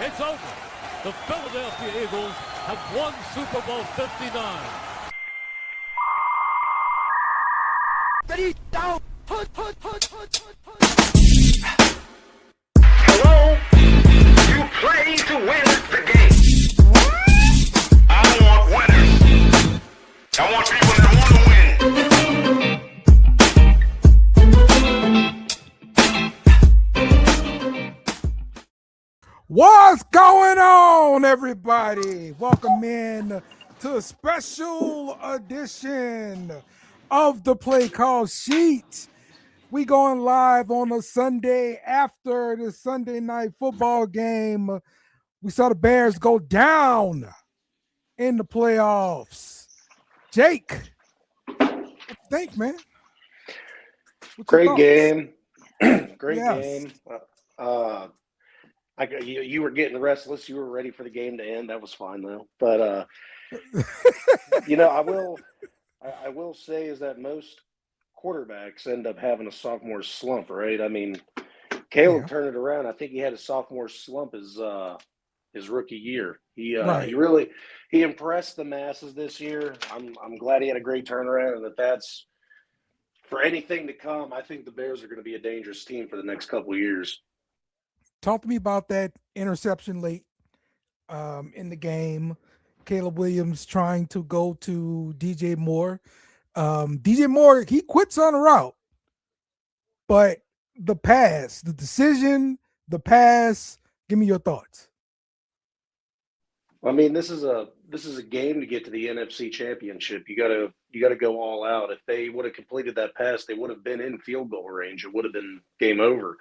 It's over. The Philadelphia Eagles have won Super Bowl 59. Ready, down, put. Hello? You play to win the game. I want winners. I want people that want to win. What's going on, everybody? Welcome in to a special edition of the Playcall Sheet. We going live on a Sunday after the Sunday night football game. We saw the Bears go down in the playoffs. Jake, what you think, man? Great game. Great Yes. game. You were getting restless. You were ready for the game to end. That was fine though. But I will say is that most quarterbacks end up having a sophomore slump, right? I mean, Caleb turned it around. I think he had a sophomore slump his rookie year. He impressed the masses this year. I'm glad he had a great turnaround, and that's for anything to come. I think the Bears are going to be a dangerous team for the next couple of years. Talk to me about that interception late in the game. Caleb Williams trying to go to DJ Moore. DJ Moore, he quits on a route, but the pass, the decision, the pass. Give me your thoughts. I mean, this is a game to get to the NFC Championship. You gotta go all out. If they would have completed that pass, they would have been in field goal range. It would have been game over.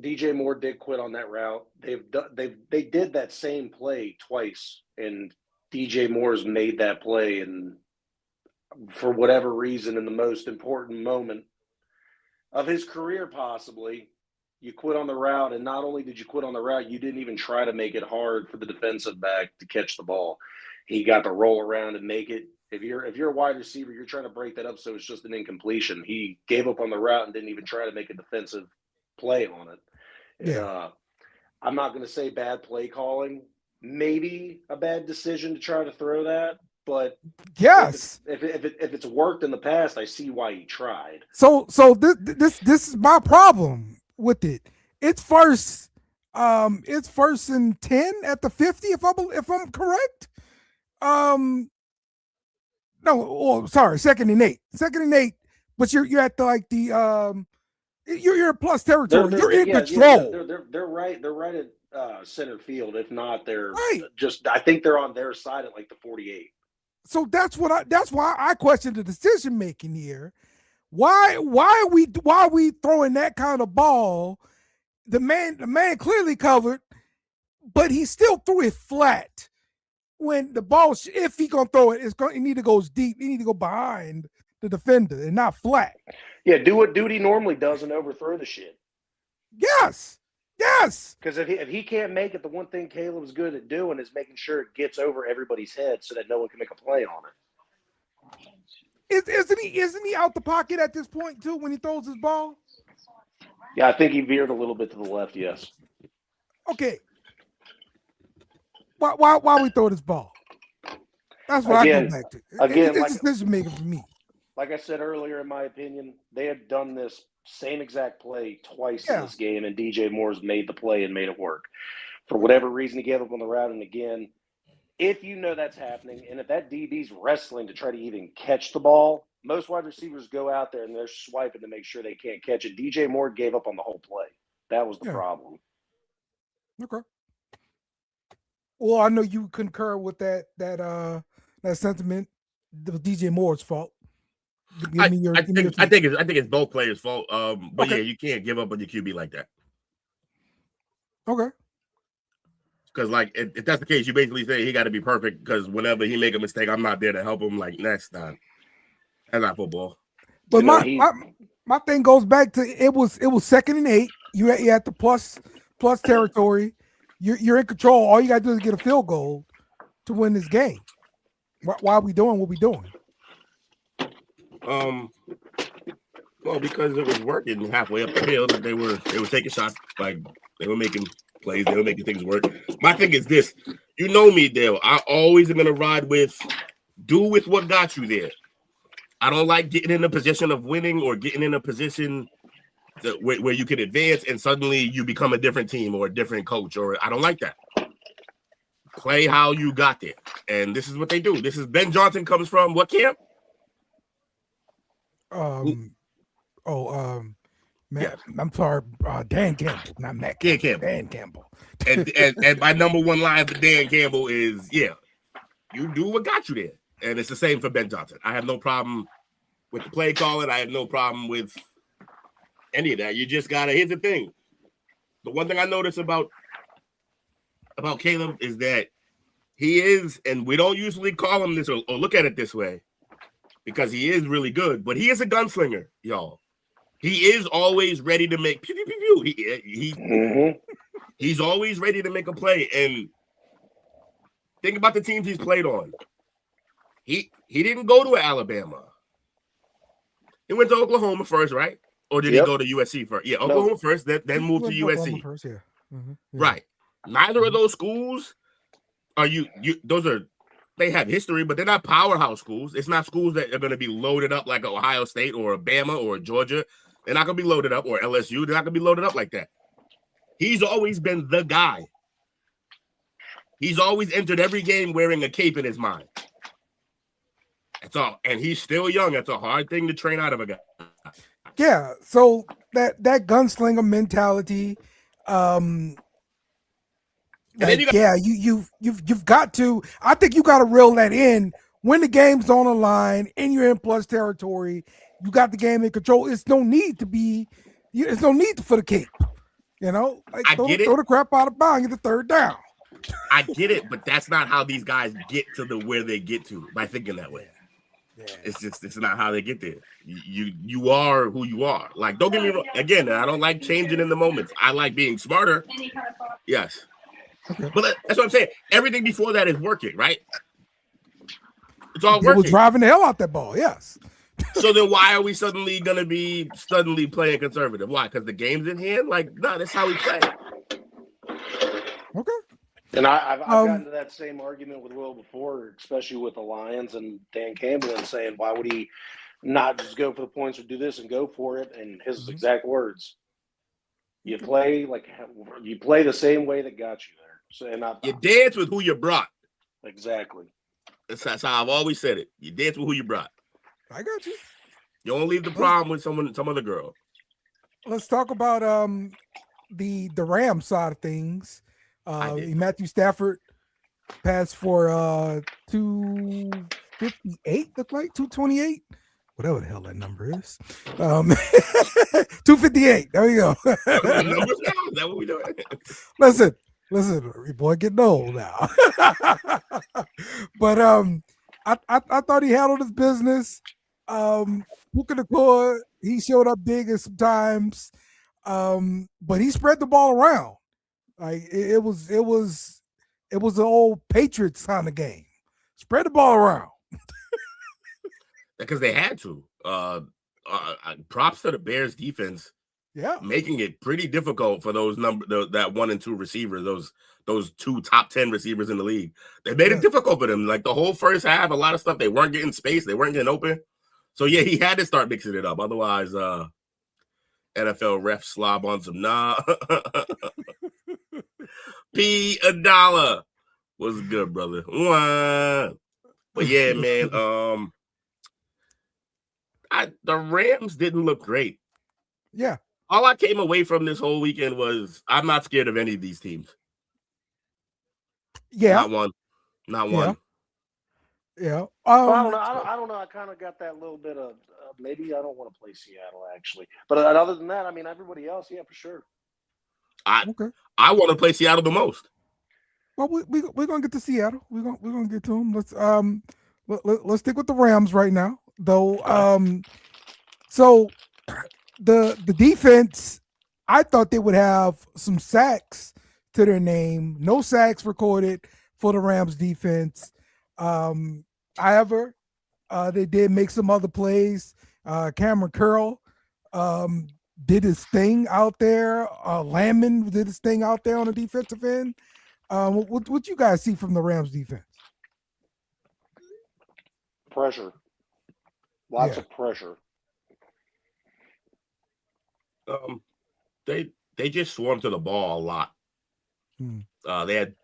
DJ Moore did quit on that route. They did that same play twice, and DJ Moore's made that play. And for whatever reason, in the most important moment of his career, possibly, you quit on the route. And not only did you quit on the route, you didn't even try to make it hard for the defensive back to catch the ball. He got to roll around and make it. If you're a wide receiver, you're trying to break that up so it's just an incompletion. He gave up on the route and didn't even try to make a defensive play on it. Yeah. I'm not going to say bad play calling, maybe a bad decision to try to throw that, but yes, if it's worked in the past, I see why he tried. So this is my problem with it. It's first and 10 at the 50 if I'm correct. Second and 8, but you're at the you're in plus territory. You're in control. They're right at center field. If not, they're right. I think they're on their side at like the 48. So that's why I question the decision making here. Why are we throwing that kind of ball? The man clearly covered, but he still threw it flat. When the ball, if he gonna throw it, it need to go deep. He need to go behind the defender and not flat. Yeah, do what Duty normally does and overthrow the shit. Yes. Because if he can't make it, the one thing Caleb's good at doing is making sure it gets over everybody's head so that no one can make a play on it. Isn't he out the pocket at this point too when he throws his ball? Yeah, I think he veered a little bit to the left. Yes. Okay. Why we throw this ball? That's what I go back to. It's decision making for me. Like I said earlier, in my opinion, they had done this same exact play twice in this game, and DJ Moore's made the play and made it work. For whatever reason, he gave up on the route. And again, if you know that's happening, and if that DB's wrestling to try to even catch the ball, most wide receivers go out there and they're swiping to make sure they can't catch it. DJ Moore gave up on the whole play. That was the problem. Okay. Well, I know you concur with that sentiment. It was DJ Moore's fault. I think it's both players' fault. But okay. Yeah, you can't give up on your QB like that. Okay. Because if that's the case, you basically say he got to be perfect. Because whenever he make a mistake, I'm not there to help him. Like next time, that's not football. But my thing goes back to it was 2nd and 8. You at the plus territory. You're in control. All you got to do is get a field goal to win this game. Why are we doing what we're doing? Well, because it was working halfway up the field, and they were taking shots like They were making plays. They were making things work. My thing is this. You know me, Dale. I always am going to ride with do with what got you there. I don't like getting in a position of winning or getting in a position where you can advance and suddenly you become a different team or a different coach. Or I don't like that. Play how you got there. And this is what they do. This is Ben Johnson comes from what camp? Matt, I'm sorry, Dan Campbell, not Matt Campbell. Dan Campbell. Dan Campbell. and my number one line for Dan Campbell is, you do what got you there. And it's the same for Ben Johnson. I have no problem with the play calling. I have no problem with any of that. You just got to, here's the thing. The one thing I notice about Caleb is that he is, and we don't usually call him this or look at it this way because he is really good, but he is a gunslinger, y'all. He is always ready to make pew, pew, pew, pew. He's always ready to make a play. And think about the teams he's played on. He didn't go to Alabama. He went to Oklahoma first, right? Or did he go to USC first? Yeah, Oklahoma first, then moved to USC. First, yeah. Right. Neither of those schools are they have history, but they're not powerhouse schools. It's not schools that are going to be loaded up like Ohio State or Bama or Georgia. They're not going to be loaded up, or LSU. They're not going to be loaded up like that. He's always been the guy. He's always entered every game wearing a cape in his mind. That's all. And he's still young. That's a hard thing to train out of a guy. Yeah. So that gunslinger mentality, you've got to. I think you got to reel that in when the game's on the line and you're in plus territory. You got the game in control. It's no need for the cape. Like throw the crap out of bounds, get the third down. I get it, but that's not how these guys get to where they get to by thinking that way. Yeah. It's not how they get there. You are who you are. Like, don't get me wrong. Again, I don't like changing in the moments. I like being smarter. Yes. Okay. But that's what I'm saying. Everything before that is working, right? It's all working. They were driving the hell out that ball, yes. So then why are we suddenly going to be playing conservative? Why? Because the game's in hand? Like, no, that's how we play. Okay. And I've gotten to that same argument with Will before, especially with the Lions and Dan Campbell, and saying, why would he not just go for the points or do this and go for it? And his exact words, you play the same way that got you there. So, and you dance with who you brought. Exactly. That's how I've always said it. You dance with who you brought. I got you. You don't leave the prom with some other girl. Let's talk about the Rams side of things. Matthew Stafford passed for 258, look like 228, whatever the hell that number is. 258. There we go. Is that what we doing? Listen, your boy getting old now. But I thought he handled his business. Puka Nacua, he showed up big at some times, but he spread the ball around. Like it was an old Patriots kind of game. Spread the ball around. Because they had to. Props to the Bears defense. Yeah, making it pretty difficult for that 1 and 2 receivers, those two top 10 receivers in the league. They made it difficult for them. Like the whole first half, a lot of stuff, they weren't getting space, they weren't getting open. So yeah, he had to start mixing it up. Otherwise, NFL refs slob on some P a dollar. What's good, brother? But yeah, man. The Rams didn't look great. Yeah. All I came away from this whole weekend was I'm not scared of any of these teams. Yeah. Not one. Yeah. I don't know. I kind of got that little bit of maybe I don't want to play Seattle actually, but other than that, I mean everybody else, yeah, for sure. I want to play Seattle the most. Well, we're gonna get to Seattle. We're gonna get to them. Let's stick with the Rams right now, though. So the defense, I thought they would have some sacks to their name. No sacks recorded for the Rams defense. However, they did make some other plays. Cameron Curl did his thing out there. Landman did his thing out there on the defensive end. What you guys see from the Rams defense? Pressure. Lots of pressure. They just swarmed to the ball a lot. They had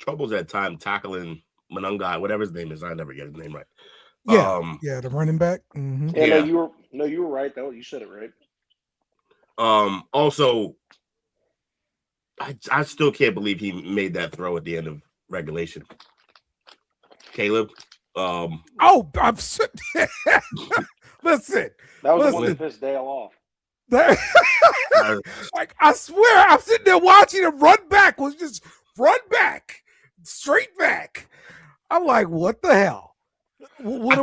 troubles at time tackling Manungai, whatever his name is. I never get his name right. The running back. Mm-hmm. Yeah, no, you were right though. You said it right. Also, I still can't believe he made that throw at the end of regulation. Caleb. I'm listen. That was one of his day off. Like I swear, I'm sitting there watching him run back. Was just run back, straight back. I'm like, what the hell? I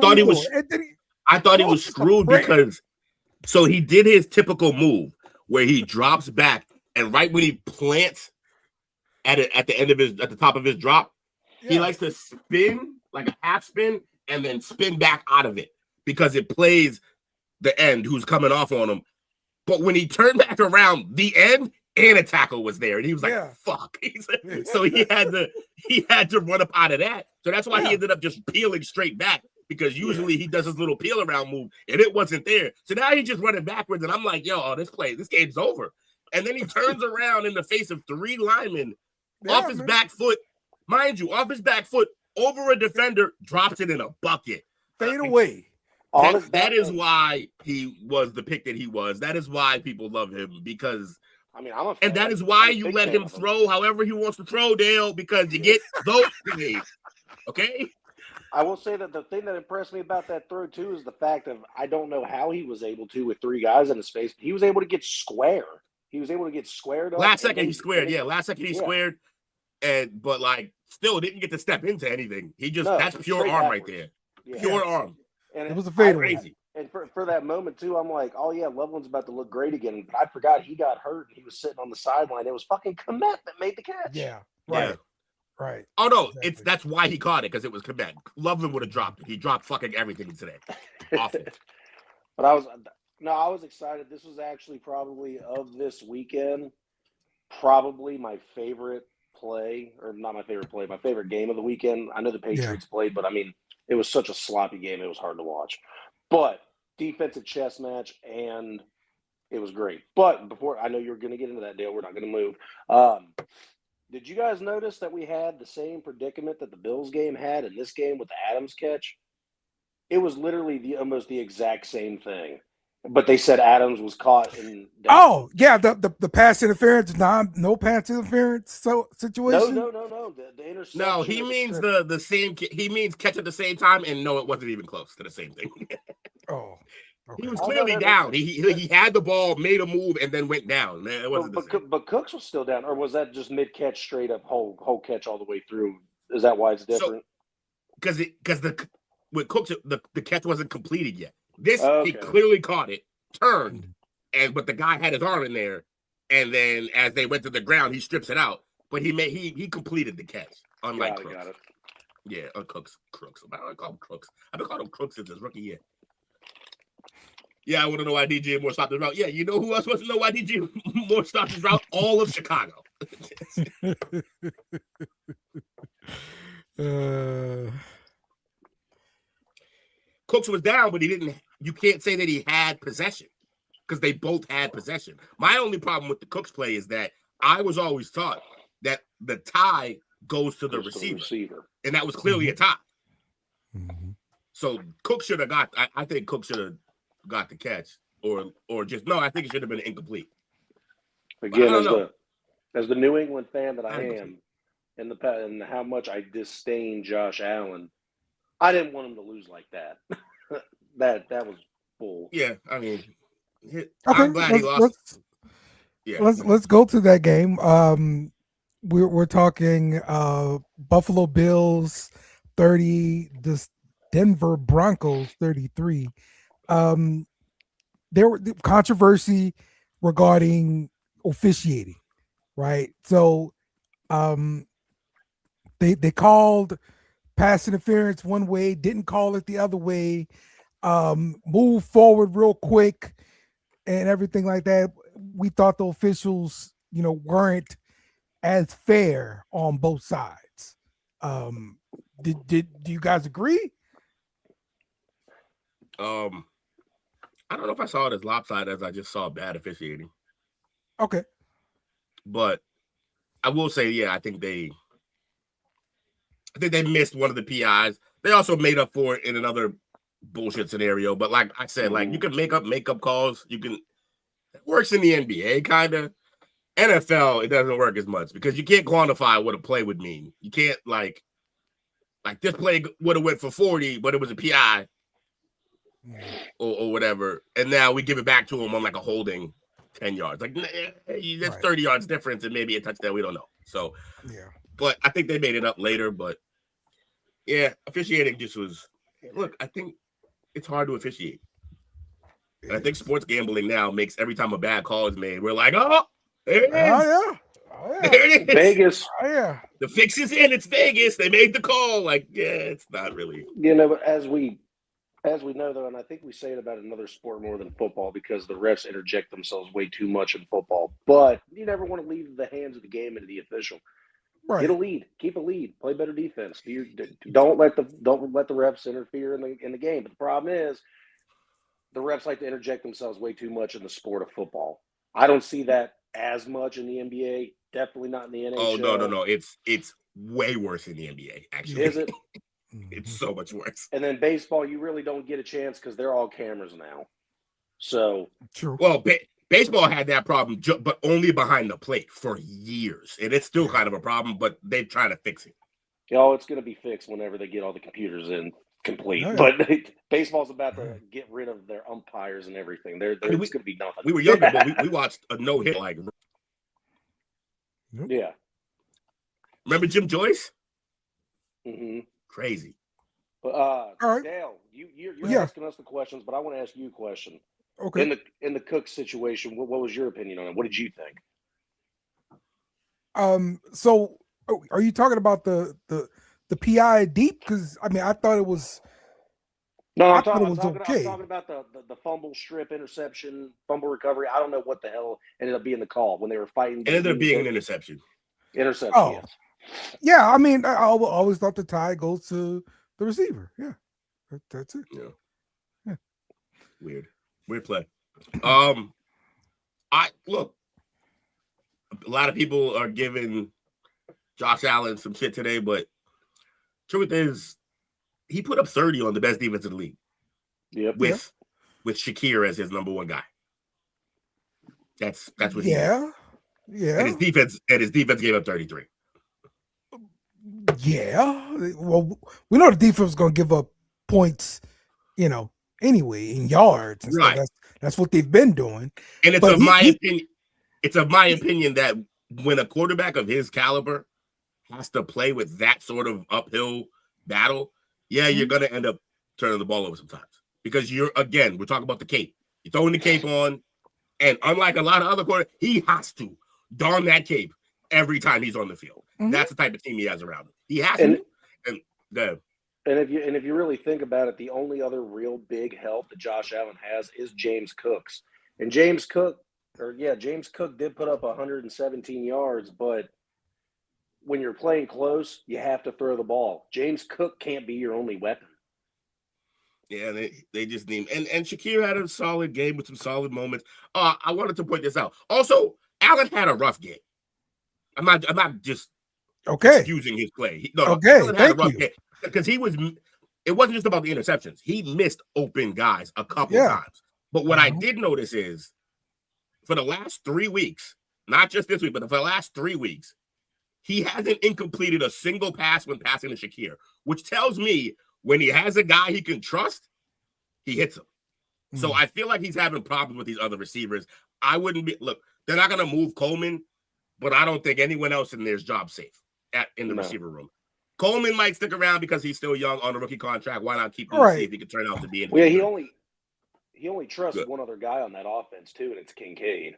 thought he was screwed because so he did his typical move where he drops back and right when he plants at the top of his drop, he likes to spin like a half spin and then spin back out of it because it plays the end who's coming off on him. But when he turned back around, the end and a tackle was there, and he was like, "Fuck!" So he had to run up out of that. So that's why he ended up just peeling straight back because usually he does his little peel around move, and it wasn't there. So now he's just running backwards, and I'm like, "Yo, this game's over." And then he turns around in the face of three linemen off his back foot, mind you, off his back foot over a defender, drops it in a bucket, fade away. That is why he was the pick that he was. That is why people love him because I'm and that is why you let him throw however he wants to throw, Dale, because you get those plays. Okay. I will say that the thing that impressed me about that throw too is the fact of I don't know how he was able to with three guys in his face. He was able to get square. He was able to get squared up. Last second he squared. Last second he squared, but like still didn't get to step into anything. He just that's pure arm right there. Pure arm. And it was a fadeaway. Crazy. And for that moment too, I'm like, oh yeah, Loveland's about to look great again. But I forgot he got hurt and he was sitting on the sideline. It was fucking Komet that made the catch. Yeah, right. Right. Oh no, that's why he caught it because it was Komet. Loveland would have dropped it. He dropped fucking everything today. Awful. But I was excited. This was actually probably of this weekend, probably my favorite play, or not my favorite play, my favorite game of the weekend. I know the Patriots played, but I mean, it was such a sloppy game. It was hard to watch. But defensive chess match, and it was great. But before, I know you're going to get into that, Dale. We're not going to move. Did you guys notice that we had the same predicament that the Bills game had in this game with the Adams catch? It was literally almost the exact same thing. But they said Adams was caught in. Oh yeah, the pass interference, no pass interference situation. No. The interception. No, he means the same. He means catch at the same time, and no, it wasn't even close to the same thing. Oh, okay. He was clearly down. He had the ball, made a move, and then went down. It wasn't but Cooks was still down, or was that just mid catch, straight up whole catch all the way through? Is that why it's different? Because with Cooks the catch wasn't completed yet. This he clearly caught it, turned, but the guy had his arm in there, and then as they went to the ground, he strips it out. But he completed the catch, unlike Crooks. Got it. Yeah, Crooks. I call him Crooks. I've been calling him Crooks since his rookie year. Yeah, I want to know why DJ Moore stopped his route. Yeah, you know who else wants to know why DJ Moore stopped his route? All of Chicago. Cooks was down, but he didn't. You can't say that he had possession because they both had possession. My only problem with the Cooks play is that I was always taught that the tie goes to the receiver, and that was clearly a tie. Mm-hmm. So Cook should have got. I think Cook should have got the catch, or just no. I think it should have been incomplete. Again, as the New England fan that I am, and how much I disdain Josh Allen, I didn't want him to lose like that. that was bull. Yeah, I mean, I'm glad he lost. Let's go to that game. We're talking Buffalo Bills 30, the Denver Broncos 33. There were controversy regarding officiating, right? So they called pass interference one way, didn't call it the other way, moved forward real quick, and everything like that, we thought the officials, weren't as fair on both sides. Do you guys agree? I don't know if I saw it as lopsided as I just saw bad officiating. Okay. But I will say, yeah, I think they missed one of the PIs. They also made up for it in another bullshit scenario. But like I said, like you can make up calls. You can, it works in the NBA, kind of. NFL, it doesn't work as much because you can't quantify what a play would mean. You can't like this play would have went for 40, but it was a PI or whatever. And now we give it back to him on like a holding 10 yards. Like that's 30 yards difference and maybe a touchdown. We don't know. So, yeah. But I think they made it up later. But yeah, officiating just was. Look, I think it's hard to officiate. And I think sports gambling now makes every time a bad call is made, we're like, oh, there it is. Oh yeah. There it is. Vegas. Oh yeah. The fix is in. It's Vegas. They made the call. Like, yeah, it's not really. But as we know, though, and I think we say it about another sport more than football because the refs interject themselves way too much in football. But you never want to leave the hands of the game into the official. Right. Get a lead. Keep a lead. Play better defense. Don't let the refs interfere in the game. But the problem is, the refs like to interject themselves way too much in the sport of football. I don't see that as much in the NBA. Definitely not in the NHL. Oh no! It's way worse in the NBA. Actually, is it? It's so much worse. And then baseball, you really don't get a chance because they're all cameras now. So true. Well, baseball had that problem, but only behind the plate for years, and it's still kind of a problem. But they're trying to fix it. It's going to be fixed whenever they get all the computers in complete. Oh, yeah. But baseball's about to get rid of their umpires and everything. It's going to be nothing. We were younger, but we watched a no-hit like. Yeah. Remember Jim Joyce? Mm-hmm. Crazy. But all right. Dale, you're asking us the questions, but I want to ask you a question. Okay. In the Cook situation, what was your opinion on it? What did you think? So are you talking about the PI deep? Because I mean, I thought it was. No, I I'm thought talking, it was I'm okay. talking about the fumble strip, interception, fumble recovery. I don't know what the hell ended up being the call when they were fighting. It ended up being an interception. Interception. Oh. Yes. Yeah, I mean, I always thought the tie goes to the receiver. Yeah, that's it. Yeah. Weird play. I look. A lot of people are giving Josh Allen some shit today, but truth is, he put up 30 on the best defense in the league. Yep. With Shakir as his number one guy. That's what he did. Yeah. And his defense gave up 33. Yeah. Well, we know the defense is going to give up points, anyway, in yards. And right. Stuff. That's what they've been doing. And it's of my opinion that when a quarterback of his caliber has to play with that sort of uphill battle, you're going to end up turning the ball over sometimes. Because we're talking about the cape. You're throwing the cape on, and unlike a lot of other quarterbacks, he has to don that cape every time he's on the field. Mm-hmm. That's the type of team he has around him. He has to. And if you really think about it, the only other real big help that Josh Allen has is James Cook's. And James Cook did put up 117 yards, but when you're playing close, you have to throw the ball. James Cook can't be your only weapon. Yeah, they just need him. And Shakir had a solid game with some solid moments. I wanted to point this out. Also, Allen had a rough game. I'm not just excusing his play. Allen had a rough game because it wasn't just about the interceptions. He missed open guys a couple times. But what I did notice is for the last 3 weeks, not just this week, but for the last 3 weeks, he hasn't incompleted a single pass when passing to Shakir, which tells me when he has a guy he can trust, he hits him. Mm-hmm. So I feel like he's having problems with these other receivers. They're not going to move Coleman, but I don't think anyone else in there's job safe in the receiver room. Coleman might stick around because he's still young on a rookie contract. Why not keep him and see if he can turn out to be in? Well, he only trusts one other guy on that offense too, and it's Kincaid.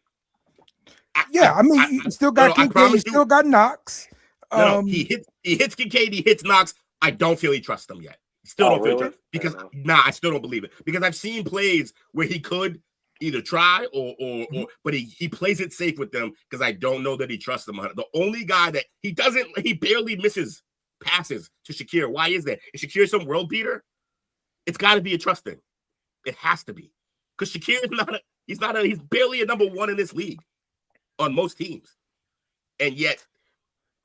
You still got Kincaid. You still got Knox. He hits Kincaid. He hits Knox. I don't feel he trusts them yet. Still don't feel it because I still don't believe it because I've seen plays where he could either try or but he plays it safe with them because I don't know that he trusts them. The only guy that he barely misses passes to Shakir. Why is that? Is Shakir some world beater? It's got to be a trust thing. It has to be, because Shakir is he's barely a number one in this league on most teams, and yet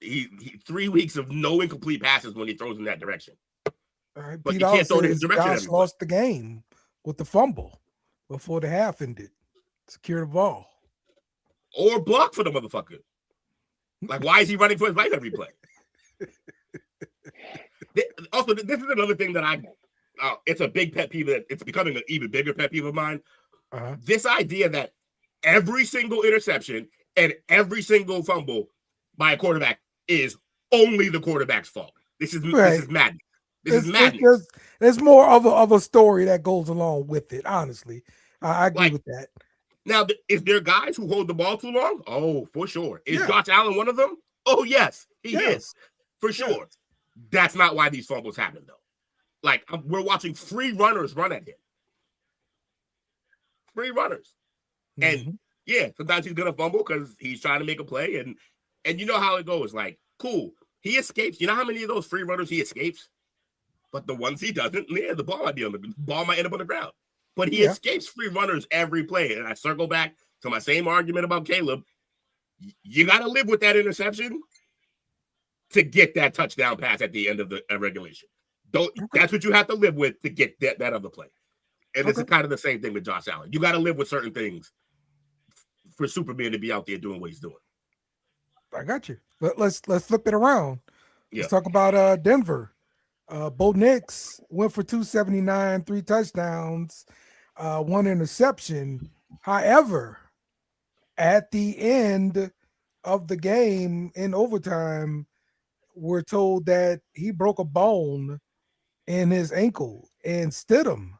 he 3 weeks of no incomplete passes when he throws in that direction. All right, But Pete you can't throw it in his says direction. Josh lost the game with the fumble before the half ended. Secure the ball. Or block for the motherfucker. Like, why is he running for his life every play? Also, this is another thing that it's a big pet peeve. That it's becoming an even bigger pet peeve of mine. This idea that every single interception and every single fumble by a quarterback is only the quarterback's fault. This is madness. This is madness. There's more of a story that goes along with it. Honestly, I agree with that. Now, is there guys who hold the ball too long? Oh, for sure. Is Yeah. Josh Allen one of them? Oh, yes, he Yes. is. For sure. That's not why these fumbles happen, though. Like, we're watching free runners run at him. Free runners. And, yeah, sometimes he's going to fumble because he's trying to make a play. And you know how it goes. Like, cool. He escapes. You know how many of those free runners he escapes? But the ones he doesn't, the ball might end up on the ground. But he escapes free runners every play. And I circle back to my same argument about Caleb. You got to live with that interception to get that touchdown pass at the end of the regulation. That's what you have to live with to get that other play. And it's kind of the same thing with Josh Allen. You got to live with certain things for Superman to be out there doing what he's doing. I got you. Let's flip it around. Yeah. Let's talk about Denver. Bo Nix went for 279, 3 touchdowns, 1 interception. However, at the end of the game in overtime, we're told that he broke a bone in his ankle, and Stidham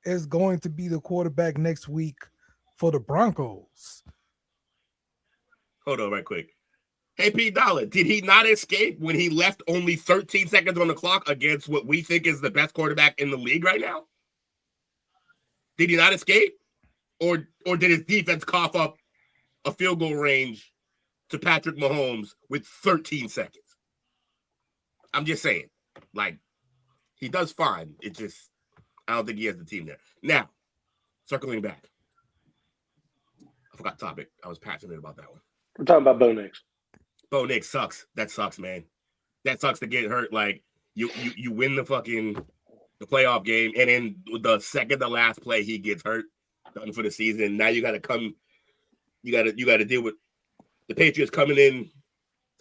is going to be the quarterback next week for the Broncos. Hold on right quick. Hey, Pete Dollar, did he not escape when he left only 13 seconds on the clock against what we think is the best quarterback in the league right now? Did he not escape? Or did his defense cough up a field goal range to Patrick Mahomes with 13 seconds? I'm just saying. Like, he does fine. It just, I don't think he has the team there. Now, circling back. I forgot the topic. I was passionate about that one. We're talking about Bo Nix. Bo Nix sucks. That sucks, man. That sucks to get hurt. Like, you win the playoff game, and in the second to last play, he gets hurt, done for the season. Now you got to deal with the Patriots coming in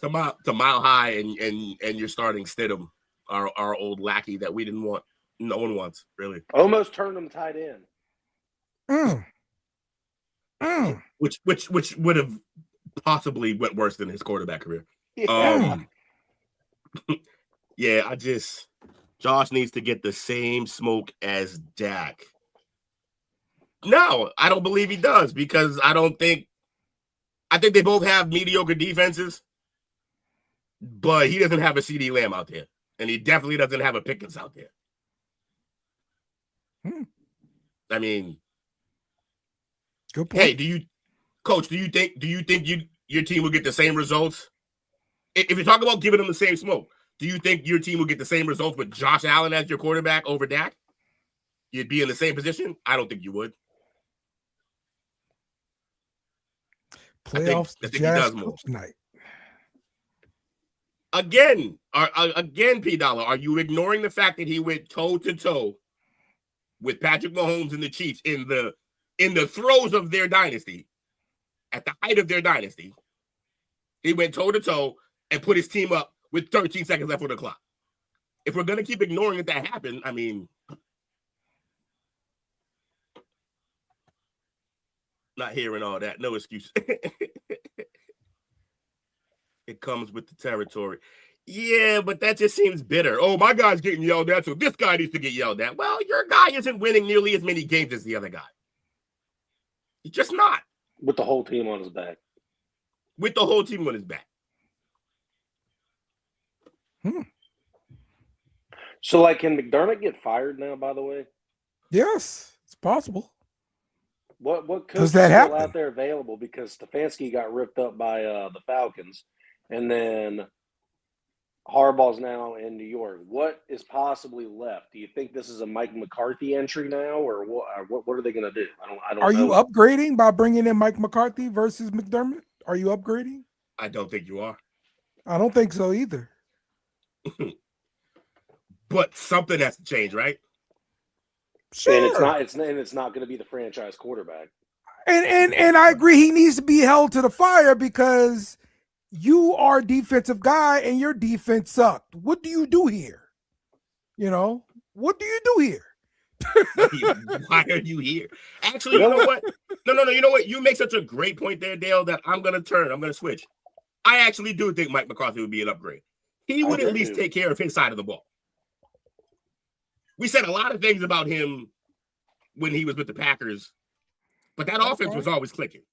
to mile high, and you're starting Stidham, our old lackey that we didn't want. No one wants, really. Almost turned him tight end. Which would have possibly went worse than his quarterback career. Yeah. Yeah, Josh needs to get the same smoke as Dak. No, I don't believe he does, because I think they both have mediocre defenses, but he doesn't have a CD Lamb out there, and he definitely doesn't have a Pickens out there. I mean, good point. Hey, do you think your team will get the same results? If you're talking about giving them the same smoke, do you think your team will get the same results with Josh Allen as your quarterback over Dak? You'd be in the same position? I don't think you would. Playoffs, I think he does more. Tonight. Again, P. Dollar, are you ignoring the fact that he went toe to toe with Patrick Mahomes and the Chiefs in the throes of their dynasty, at the height of their dynasty? He went toe to toe and put his team up with 13 seconds left on the clock. If we're gonna keep ignoring that happened, I mean, not hearing all that, no excuse. It comes with the territory. Yeah, but that just seems bitter. Oh, my guy's getting yelled at, so this guy needs to get yelled at. Well, your guy isn't winning nearly as many games as the other guy. He's just not. With the whole team on his back. With the whole team on his back. So, like, can McDermott get fired now, by the way? Yes, it's possible. What coach Does is that still happen? out there available? Because Stefanski got ripped up by the Falcons, and then Harbaugh's now in New York. What is possibly left? Do you think this is a Mike McCarthy entry now, or what are they going to do? I don't Are know. you upgrading by bringing in Mike McCarthy versus McDermott? Are you upgrading? I don't think you are. I don't think so either. But something has to change, right? Sure. And it's not going to be the franchise quarterback. And I agree he needs to be held to the fire because you are a defensive guy and your defense sucked. What do you do here? What do you do here? Why are you here? Actually, you know what? No. You know what? You make such a great point there, Dale, that I'm going to switch. I actually do think Mike McCarthy would be an upgrade. He would at least take care of his side of the ball. We said a lot of things about him when he was with the Packers, but that offense was always clicking.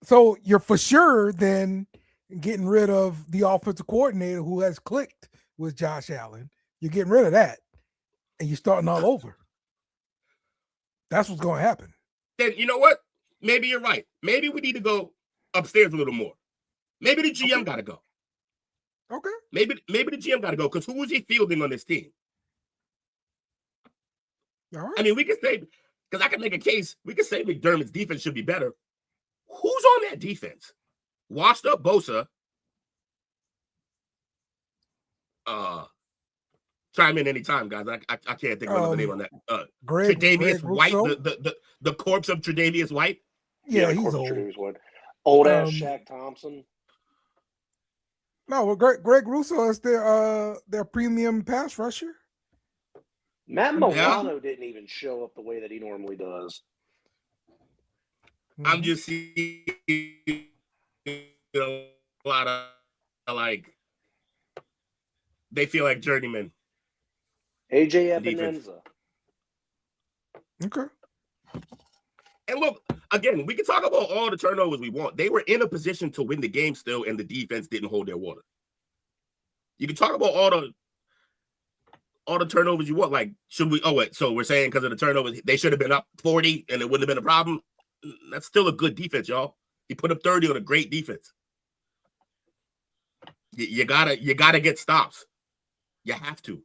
So you're for sure then getting rid of the offensive coordinator who has clicked with Josh Allen. You're getting rid of that, and you're starting all over. That's what's going to happen. Then you know what? Maybe you're right. Maybe we need to go upstairs a little more. Maybe the GM got to go. Okay. Maybe the GM got to go because who was he fielding on this team? All right. I mean, we could say, because I can make a case, we could say McDermott's defense should be better. Who's on that defense? Washed up Bosa. Chime in anytime, guys. I can't think of the name on that. Tre'Davious White, the corpse of Tre'Davious White. Yeah, he's old. Old ass Shaq Thompson. No, well, Greg Russo is their premium pass rusher. Matt Milano didn't even show up the way that he normally does. I'm just seeing a lot of they feel like journeymen. AJ Epinenza. Okay. And look, again, we can talk about all the turnovers we want. They were in a position to win the game still, and the defense didn't hold their water. You can talk about all the turnovers you want. Like, should we? Oh, wait. So we're saying because of the turnovers, they should have been up 40 and it wouldn't have been a problem. That's still a good defense, y'all. He put up 30 on a great defense. You gotta get stops. You have to.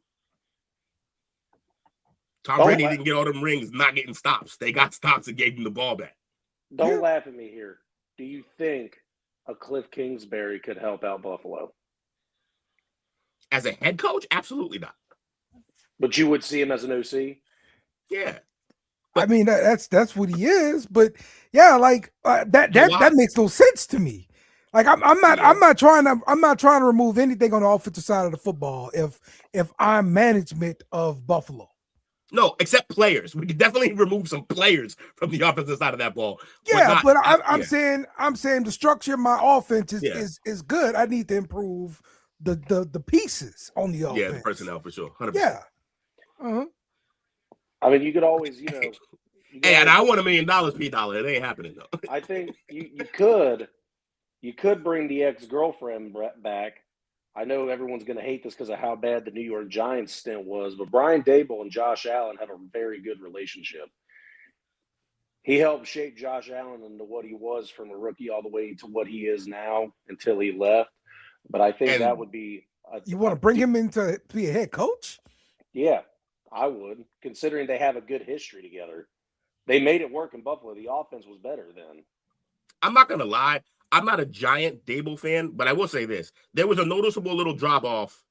Tom Brady didn't get all them rings not getting stops. They got stops and gave him the ball back. Don't laugh at me here. Do you think a Cliff Kingsbury could help out Buffalo? As a head coach? Absolutely not. But you would see him as an OC? Yeah. I mean, that's what he is. But yeah, like that makes no sense to me. Like I'm not trying to remove anything on the offensive side of the football if I'm management of Buffalo. No, except players. We could definitely remove some players from the offensive side of that ball. Yeah, but I'm saying the structure of my offense is good. I need to improve the pieces on the offense. Yeah, the personnel for sure. 100%. Yeah. Uh-huh. I mean, you could always, Hey, and I want $1 million P dollar. It ain't happening though. I think you could bring the ex-girlfriend back. I know everyone's going to hate this because of how bad the New York Giants stint was, but Brian Daboll and Josh Allen have a very good relationship. He helped shape Josh Allen into what he was from a rookie all the way to what he is now until he left. But I think that would be you want to bring him in to be a head coach? Yeah, I would, considering they have a good history together. They made it work in Buffalo. The offense was better then. I'm not going to lie. I'm not a giant Daboll fan, but I will say this. There was a noticeable little drop-off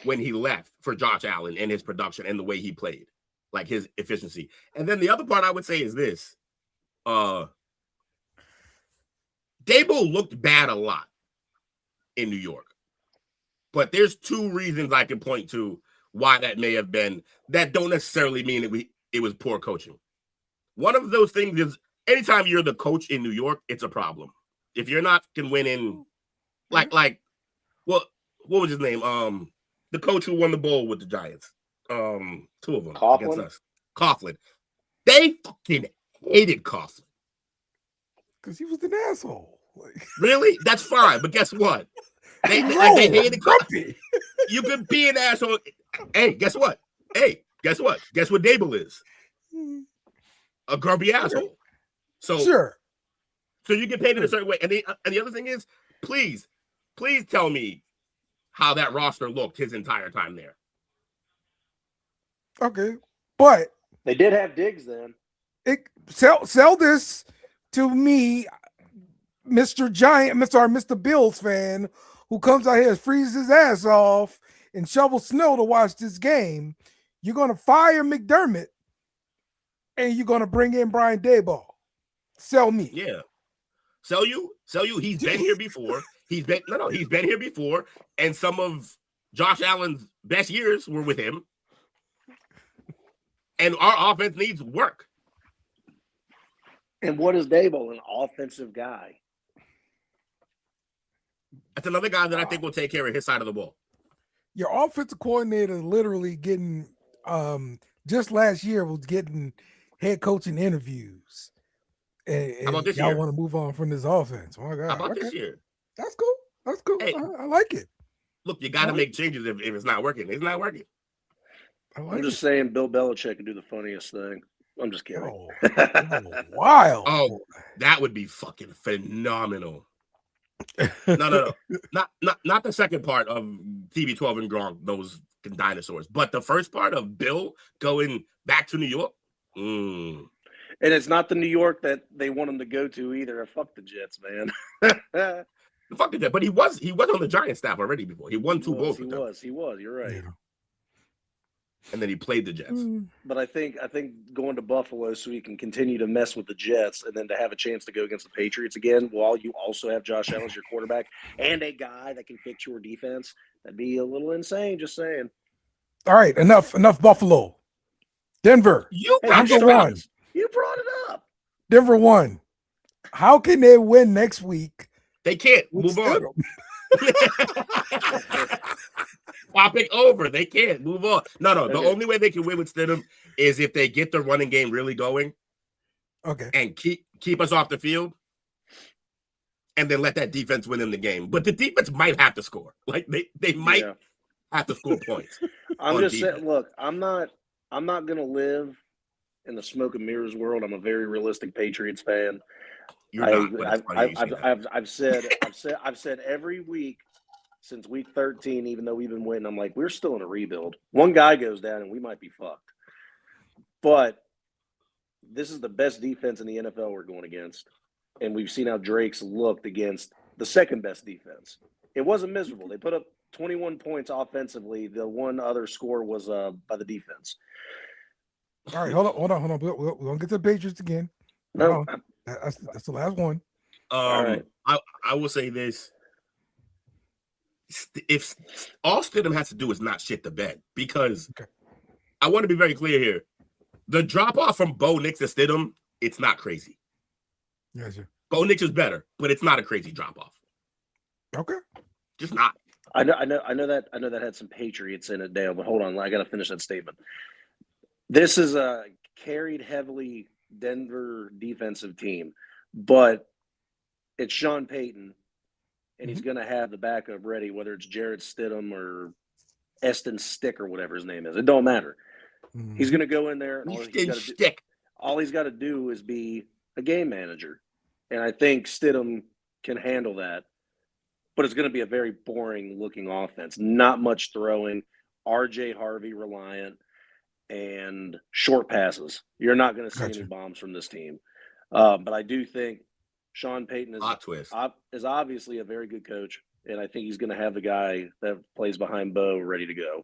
when he left for Josh Allen and his production and the way he played, like his efficiency. And then the other part I would say is this. Daboll looked bad a lot in New York. But there's two reasons I can point to why that may have been. That don't necessarily mean it was poor coaching. One of those things is anytime you're the coach in New York, it's a problem. If you're not can win in what was his name? The coach who won the bowl with the Giants. Two of them against us. Coughlin. They fucking hated Coughlin. Because he was an asshole. Really? That's fine. But guess what? They hated Coughlin. You could be an asshole. Hey, guess what? Guess what Daboll is? a grumpy asshole. So Sure. So you get paid in a certain way. And the other thing is, please tell me how that roster looked his entire time there. Okay. But They did have Diggs then. Sell this to me, Mr. Bills fan, who comes out here and freezes his ass off and shovels snow to watch this game. You're going to fire McDermott and you're going to bring in Brian Daboll. Sell me. Yeah. Sell you. He's been here before. He's been here before. And some of Josh Allen's best years were with him. And our offense needs work. And what is Daboll? An offensive guy. That's another guy that I think will take care of his side of the ball. Your offensive coordinator literally getting just last year was getting head coaching interviews. And how about this y'all year? Want to move on from this offense. Oh my God. How about this year? That's cool. Hey, I like it. Look, you got to make changes if it's not working. It's not working. I'm just saying Bill Belichick can do the funniest thing. I'm just kidding. Oh, wild. Oh, that would be fucking phenomenal. No. Not the second part of TB12 and Gronk, those dinosaurs, but the first part of Bill going back to New York. And it's not the New York that they want him to go to either. Fuck the Jets, man. Fuck the Jets, but he was on the Giants staff already before. He won two Bowls. He was. You're right. Yeah. And then he played the Jets. But I think going to Buffalo so he can continue to mess with the Jets and then to have a chance to go against the Patriots again while you also have Josh Allen as your quarterback and a guy that can fix your defense, that'd be a little insane, just saying. All right, enough Buffalo. Denver. Denver won. You brought it up. Denver won. How can they win next week? They can't. Move on. Topic over. They can't move on. No. The only way they can win with Stidham is if they get the running game really going. Okay. And keep us off the field. And then let that defense win in the game. But the defense might have to score. Like they might have to score points. I'm just saying, look, I'm not gonna live in the smoke and mirrors world. I'm a very realistic Patriots fan. I've said every week since week 13, even though we've been winning, I'm like, we're still in a rebuild. One guy goes down and we might be fucked. But this is the best defense in the NFL we're going against. And we've seen how Drake's looked against the second best defense. It wasn't miserable. They put up 21 points offensively. The one other score was by the defense. All right, hold on. We're going to get to the Patriots again. No. That's the last one. All right. I will say this. If all Stidham has to do is not shit the bed, because I want to be very clear here. The drop-off from Bo Nix to Stidham, it's not crazy. Yes, sir. Bo Nix is better, but it's not a crazy drop-off. Okay. Just not. I know that had some Patriots in it, Dale, but hold on. I got to finish that statement. This is a carried heavily Denver defensive team, but it's Sean Payton, and he's going to have the backup ready, whether it's Jarrett Stidham or Eston Stick or whatever his name is. It don't matter. He's going to go in there, and all he's got to do is be a game manager. And I think Stidham can handle that. But it's going to be a very boring-looking offense. Not much throwing, R.J. Harvey reliant, and short passes. You're not going to see any bombs from this team. But I do think Sean Payton is obviously a very good coach, and I think he's going to have the guy that plays behind Bo ready to go.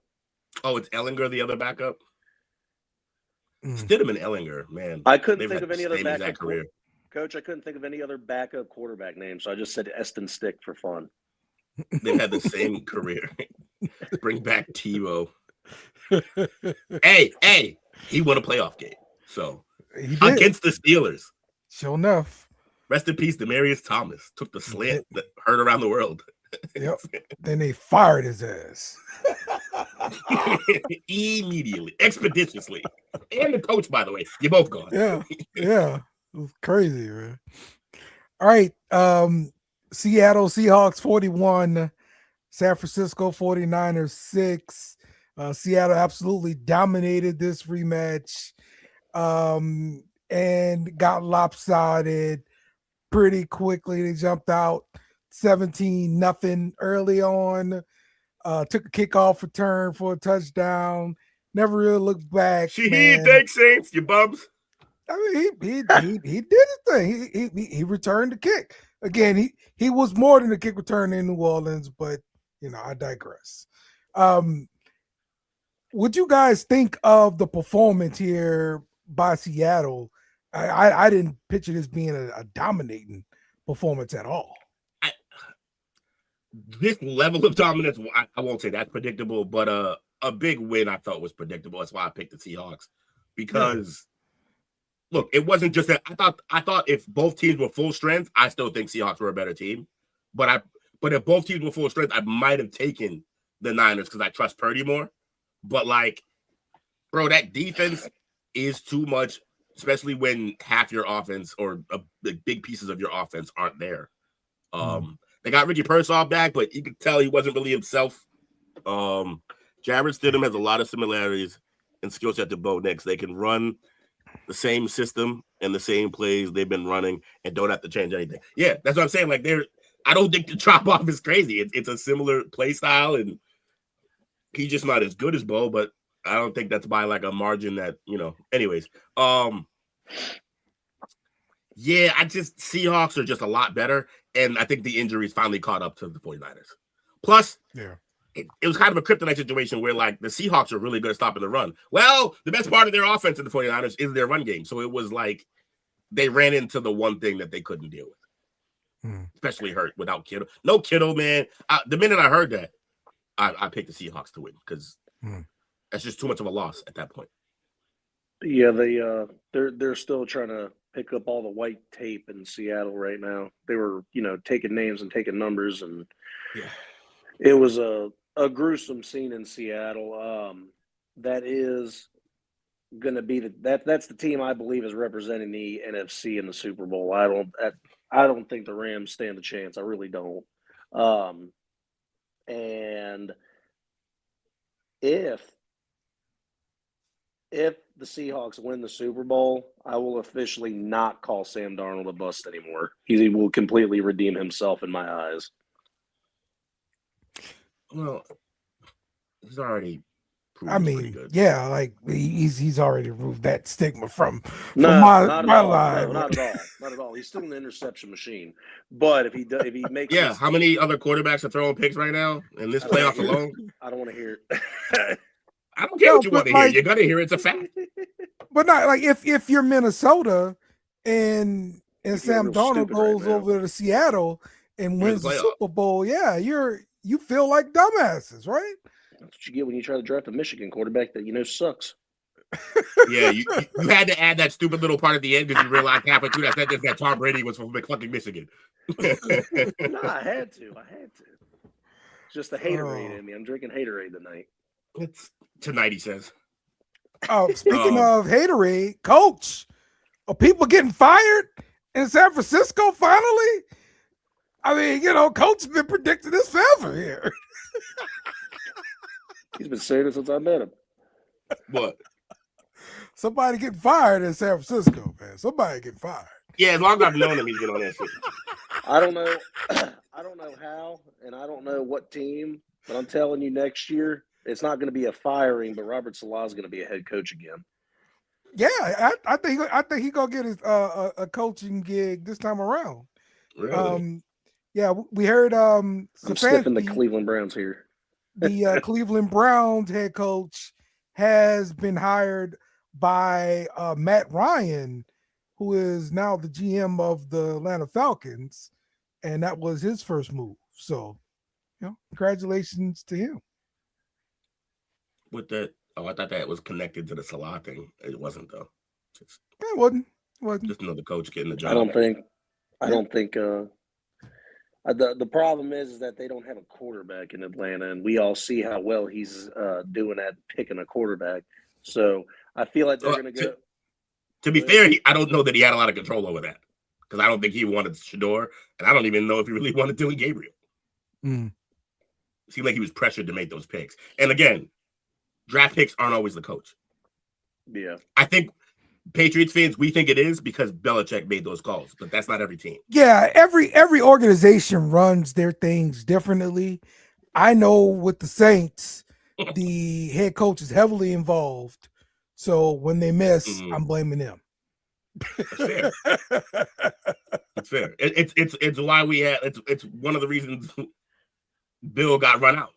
Oh, it's Ellinger, the other backup? Stidham and Ellinger, man. I couldn't think of any other backup career. Coach, I couldn't think of any other backup quarterback name, so I just said Eston Stick for fun. They've had the same career. Bring back Tebow. Hey, he won a playoff game. So against the Steelers. Sure enough. Rest in peace, Demaryius Thomas. Took the slant that hurt around the world. Yep. Then they fired his ass. Immediately, expeditiously. And the coach, by the way. You're both gone. Yeah. It was crazy, man. All right. Seattle Seahawks 41, San Francisco 49ers 6. Seattle absolutely dominated this rematch. and got lopsided pretty quickly. They jumped out 17-0 early on. Took a kickoff return for a touchdown. Never really looked back. Man. Thanks, Saints, you bums. I mean, he did his thing. He returned the kick. Again, he was more than a kick return in New Orleans, but I digress. What you guys think of the performance here by Seattle? I didn't picture this being a dominating performance at all. This level of dominance, I won't say that's predictable, but a big win I thought was predictable. That's why I picked the Seahawks. Because, look, it wasn't just that. I thought if both teams were full strength, I still think Seahawks were a better team. But if both teams were full strength, I might have taken the Niners because I trust Purdy more. But, like, bro, that defense is too much, especially when half your offense or the big pieces of your offense aren't there. They got Ricky Pearsall back, but you could tell he wasn't really himself. Jarrett Stidham has a lot of similarities and skill set to Bo Nix. They can run the same system and the same plays they've been running and don't have to change anything. Yeah, that's what I'm saying. Like, I don't think the drop off is crazy. It's a similar play style, and he's just not as good as Bo, but I don't think that's by like a margin that, anyways. Yeah, Seahawks are just a lot better, and I think the injuries finally caught up to the 49ers. Plus, it was kind of a kryptonite situation where, like, the Seahawks are really good at stopping the run. Well, the best part of their offense in the 49ers is their run game, so it was like they ran into the one thing that they couldn't deal with, especially hurt without Kittle. No Kittle, man. The minute I heard that, I picked the Seahawks to win because that's just too much of a loss at that point. Yeah, they're still trying to pick up all the white tape in Seattle right now. They were, taking names and taking numbers, and it was a gruesome scene in Seattle. That is going to be that's the team I believe is representing the NFC in the Super Bowl. I don't think the Rams stand a chance. I really don't. And if the Seahawks win the Super Bowl, I will officially not call Sam Darnold a bust anymore. He will completely redeem himself in my eyes. Well, he's already proven pretty good. Yeah, like he's already removed that stigma from my life. No, not at all. He's still an interception machine. But if he makes how many other quarterbacks are throwing picks right now in this playoff alone? I don't want to hear it. I don't care what you want to hear. You're gonna hear it. It's a fact. But not like if you're Minnesota and Sam Darnold goes over to Seattle and wins the Super Bowl, you feel like dumbasses, right? That's what you get when you try to draft a Michigan quarterback that sucks. Yeah, you had to add that stupid little part at the end because you realized halfway through that Tom Brady was from McClucking, Michigan. No, I had to. It's just the haterade in me. I'm drinking haterade tonight. It's tonight, he says. Oh, speaking of haterade, coach, are people getting fired in San Francisco finally? I mean, coach has been predicting this forever here. He's been saying it since I met him. What? Somebody getting fired in San Francisco, man. Somebody getting fired. Yeah, as long as I've known him, he's been on that shit. I don't know. I don't know how, and I don't know what team, but I'm telling you, next year it's not going to be a firing, but Robert Salah is going to be a head coach again. Yeah, I think he's gonna get his a coaching gig this time around. Really? Yeah, we heard I'm sniffing the Cleveland Browns here. The Cleveland Browns head coach has been hired by Matt Ryan, who is now the GM of the Atlanta Falcons, and that was his first move. So, congratulations to him. With that, I thought that was connected to the Salah thing. It wasn't though. It wasn't. Just another coach getting the job. I don't think. The problem is that they don't have a quarterback in Atlanta, and we all see how well he's doing at picking a quarterback. So I feel like they're going to go. To be fair, I don't know that he had a lot of control over that because I don't think he wanted Shador, and I don't even know if he really wanted Dylan Gabriel. It seemed like he was pressured to make those picks. And again, draft picks aren't always the coach. Yeah. I think Patriots fans, we think it is because Belichick made those calls, but that's not every team. Yeah, every organization runs their things differently. I know with the Saints, the head coach is heavily involved. So when they miss, I'm blaming them. That's fair. It's fair. It's why we had it's one of the reasons Bill got run out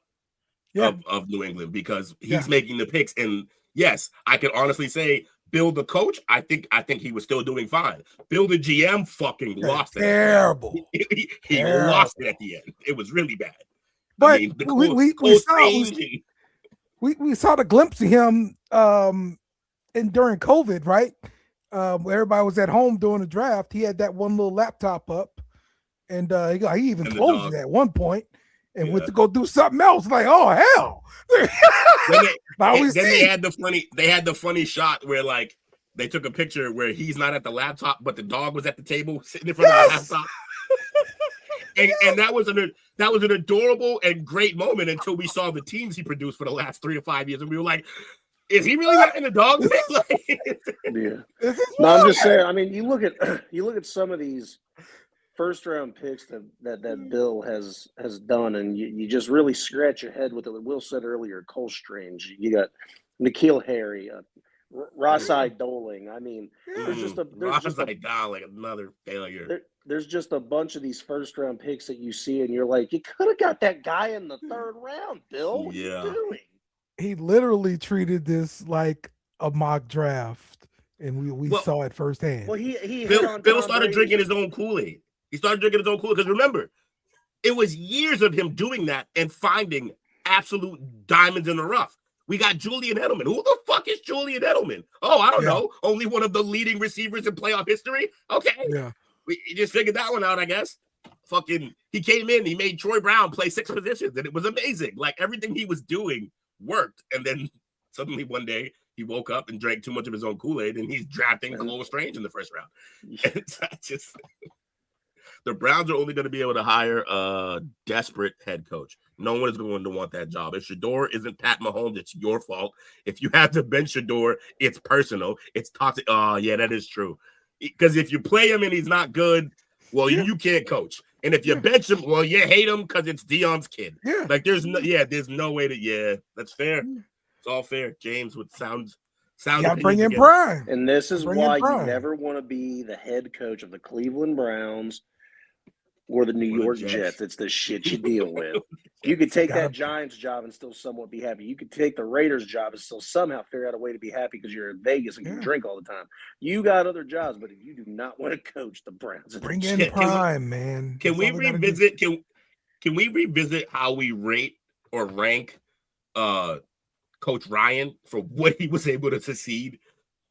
of New England, because he's making the picks. And yes, I can honestly say Bill the coach, I think he was still doing fine. Bill the GM fucking lost it. Terrible. He lost it at the end. It was really bad. But I mean, we saw the glimpse of him during COVID, right? Where everybody was at home doing the draft. He had that one little laptop up, and he even closed it at one point and went to go do something else. Like, oh hell! then they had the funny shot where like they took a picture where he's not at the laptop, but the dog was at the table sitting in front of the laptop. And that was an adorable and great moment until we saw the teams he produced for the last 3 to 5 years, and we were like, "Is he really not in the dog?" Yeah. No, I'm just saying. I mean, you look at some of these first round picks that Bill has done, and you just really scratch your head with it. Will said earlier, Cole Strange. You got N'Keal Harry, Rasai Doling. I mean, there's another failure. There's just a bunch of these first round picks that you see, and you're like, you could have got that guy in the third round, Bill. What are you doing? He literally treated this like a mock draft, and we saw it firsthand. Well, Bill started drinking his own Kool-Aid. He started drinking his own Kool-Aid because remember, it was years of him doing that and finding absolute diamonds in the rough. We got Julian Edelman. Who the fuck is Julian Edelman? Oh, I don't know. Only one of the leading receivers in playoff history. Okay. Yeah. We just figured that one out, I guess. He came in, he made Troy Brown play 6 positions, and it was amazing. Like, everything he was doing worked. And then suddenly one day he woke up and drank too much of his own Kool-Aid, and he's drafting Cole Strange in the first round. It's just the Browns are only going to be able to hire a desperate head coach. No one is going to want that job. If Shador isn't Pat Mahomes, it's your fault. If you have to bench Shador, it's personal. It's toxic. Oh, yeah, that is true. Because if you play him and he's not good, well, you can't coach. And if you bench him, well, you hate him because it's Dion's kid. Yeah. Like there's no way to. That's fair. It's all fair. James would sound. Yeah, bring in Prime. And this is why you never want to be the head coach of the Cleveland Browns or the New York Jets. It's the shit you deal with. You could take that Giants job and still somewhat be happy. You could take the Raiders job and still somehow figure out a way to be happy because you're in Vegas and you drink all the time. You got other jobs, but you do not want to coach the Browns. Bring in Prime, man. Can we revisit? Can we revisit how we rate or rank Coach Ryan for what he was able to succeed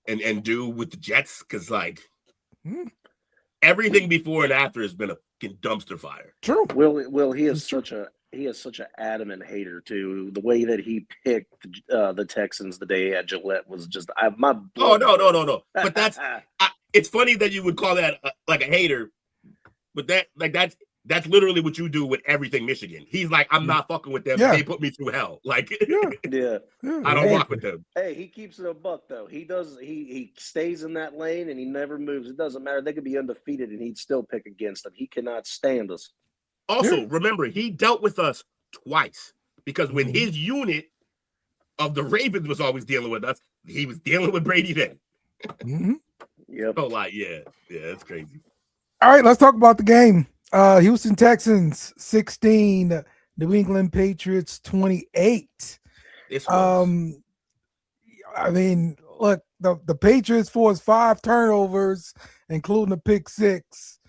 and do with the Jets? Because everything before and after has been a dumpster fire. True. Will he is such an adamant hater too. The way that he picked the Texans the day he had Gillette was just my blood. Oh no. But that's it's funny that you would call that like a hater, but that's literally what you do with everything Michigan. He's like, I'm not fucking with them. They put me through hell. Like, I don't rock with them. Hey, he keeps it a buck though. He does. He stays in that lane and he never moves. It doesn't matter. They could be undefeated and he'd still pick against them. He cannot stand us. Also, remember, he dealt with us twice because when his unit of the Ravens was always dealing with us, he was dealing with Brady then. Yep. So like, it's crazy. All right, let's talk about the game. Houston Texans 16, New England Patriots 28. I mean, look, the Patriots forced 5 turnovers, including a pick 6.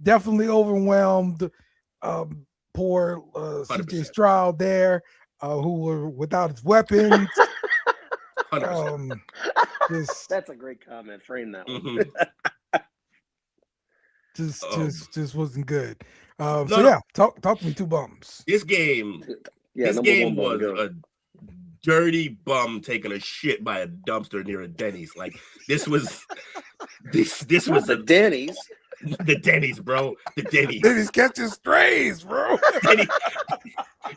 Definitely overwhelmed. Poor CJ Stroud there, who were without his weapons. That's a great comment. Frame that one. Just wasn't good. Talk to me 2 bums. This game was a dirty bum taking a shit by a dumpster near a Denny's. Like this was the Denny's. The Denny's, bro. The Denny's. Denny's catching strays, bro.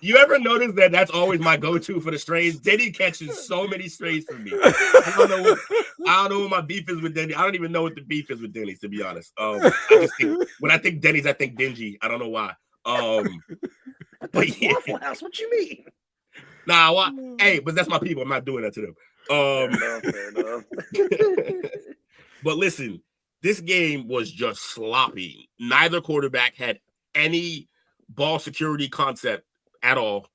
You ever notice that that's always my go-to for the strays? Denny catches so many strays for me. I don't know what my beef is with Denny. I don't even know what the beef is with Denny's, to be honest. I just think when I think Denny's, I think dingy. I don't know why. But yeah. Waffle House, what you mean? Nah, hey, but that's my people. I'm not doing that to them. Fair enough. But listen, this game was just sloppy. Neither quarterback had any ball security concept at all.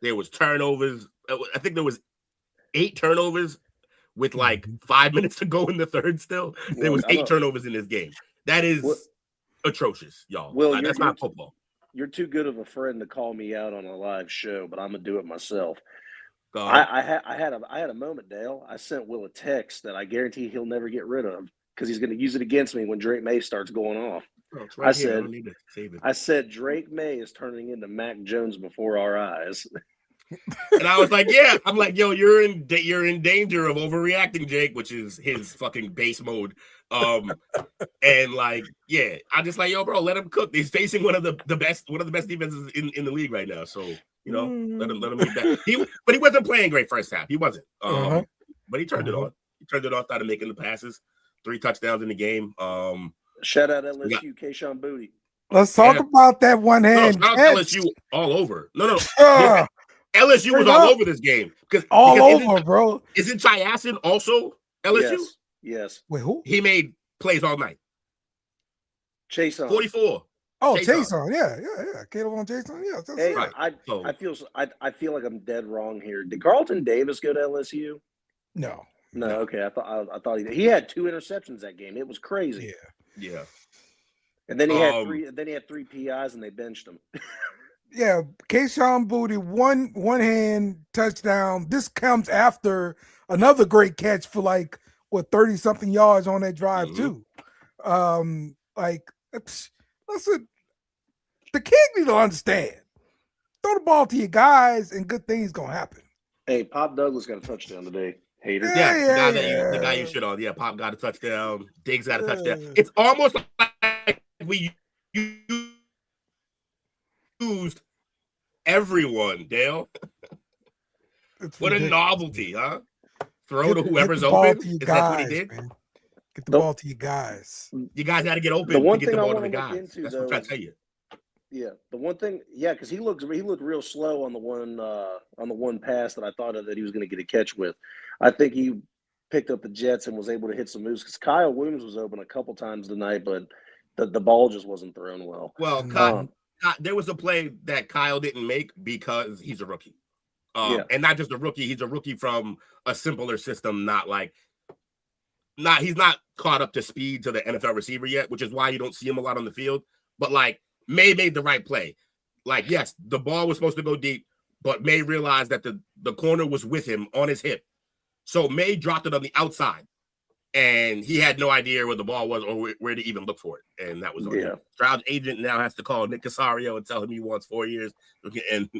There was turnovers. I think there was 8 turnovers with like 5 minutes to go in the third still. There was 8 turnovers in this game. That is atrocious, y'all. Will, that's not football. You're too good of a friend to call me out on a live show, but I'm gonna do it myself. I had a moment, Dale. I sent Will a text that I guarantee he'll never get rid of because he's going to use it against me when Drake Maye starts going off. I said Drake Maye is turning into Mac Jones before our eyes. And I was like, yeah. I'm like, yo, you're in danger of overreacting, Jake, which is his fucking base mode. And like, yeah, I'm just like, yo, bro, let him cook. He's facing one of the best defenses in the league right now. So, you know, let him get back. But he wasn't playing great first half. He wasn't. But he turned it on. He turned it on, started making the passes. 3 touchdowns in the game. Shout out LSU, Kayshawn Booty. Let's talk about that one hand. No, LSU all over. No. LSU was all over this game. Because over, bro. Isn't Chiasson also LSU? Yes. Wait, who? He made plays all night. Chase on 44. Oh, Chase on. Yeah. Caleb on Jason. Yeah, that's hey, right. I feel like I'm dead wrong here. Did Carlton Davis go to LSU? No. Okay. I thought he had 2 interceptions that game. It was crazy. Yeah. And then he had 3. Then he had 3 PIs, and they benched him. Yeah, Kayshawn Booty, one hand touchdown. This comes after another great catch for 30-something yards on that drive too. Listen, the kid need to understand. Throw the ball to your guys, and good things gonna happen. Hey, Pop Douglas got a touchdown today. Hater. The guy you shit on. Yeah, Pop got a touchdown. Diggs got a touchdown. It's almost like we used everyone, Dale. What a novelty, huh? Throw to whoever's open. Is that what he did? Man. Get the ball to you guys. You guys got to get open. The one to thing get the I ball to want the to look guys. into, That's though, what I'm trying to tell you. Yeah, the one thing, because he looked real slow on the one pass that I thought of that he was going to get a catch with. I think he picked up the Jets and was able to hit some moves because Kyle Williams was open a couple times tonight, but the ball just wasn't thrown well. Well, there was a play that Kyle didn't make because he's a rookie. And not just a rookie, he's a rookie from a simpler system, he's not caught up to speed to the NFL receiver yet, which is why you don't see him a lot on the field. But Maye made the right play. Yes, the ball was supposed to go deep, but Maye realized that the corner was with him on his hip. So Maye dropped it on the outside, and he had no idea where the ball was or where to even look for it. And that was on him. Stroud's agent now has to call Nick Casario and tell him he wants 4 years. And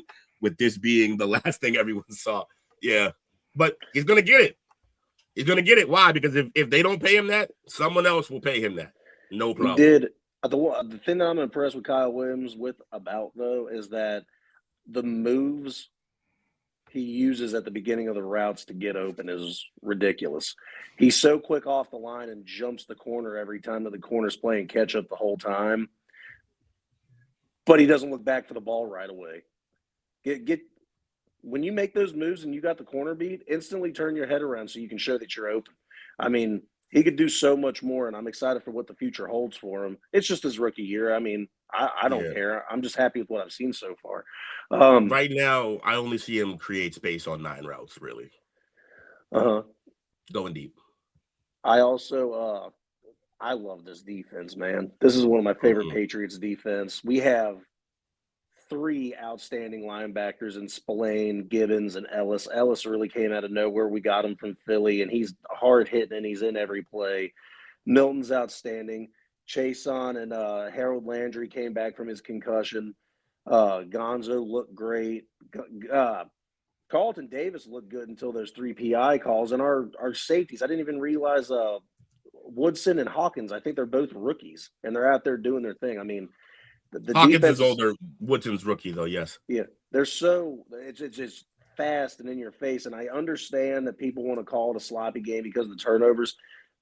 with this being the last thing everyone saw. Yeah. But he's going to get it. He's going to get it. Why? Because if they don't pay him that, someone else will pay him that. No problem. He did. The thing that I'm impressed with Kyle Williams though, is that the moves he uses at the beginning of the routes to get open is ridiculous. He's so quick off the line and jumps the corner every time that the corner's playing catch up the whole time. But he doesn't look back for the ball right away. When you make those moves and you got the corner beat, instantly turn your head around so you can show that you're open. I mean, he could do so much more, and I'm excited for what the future holds for him. It's just his rookie year. I mean, I don't care. I'm just happy with what I've seen so far. Right now, I only see him create space on 9 routes, really. Going deep. I also I love this defense, man. This is one of my favorite Patriots defense. We have 3 outstanding linebackers in Spillane, Gibbons, and Ellis. Ellis really came out of nowhere. We got him from Philly, and he's hard hitting, and he's in every play. Milton's outstanding. Chason and Harold Landry came back from his concussion. Gonzo looked great. Carlton Davis looked good until those 3 PI calls. And our safeties, I didn't even realize Woodson and Hawkins, I think they're both rookies, and they're out there doing their thing. I mean, The Hawkins defense is older. Woodson's rookie, though, yes. Yeah, they're so it's just fast and in your face. And I understand that people want to call it a sloppy game because of the turnovers.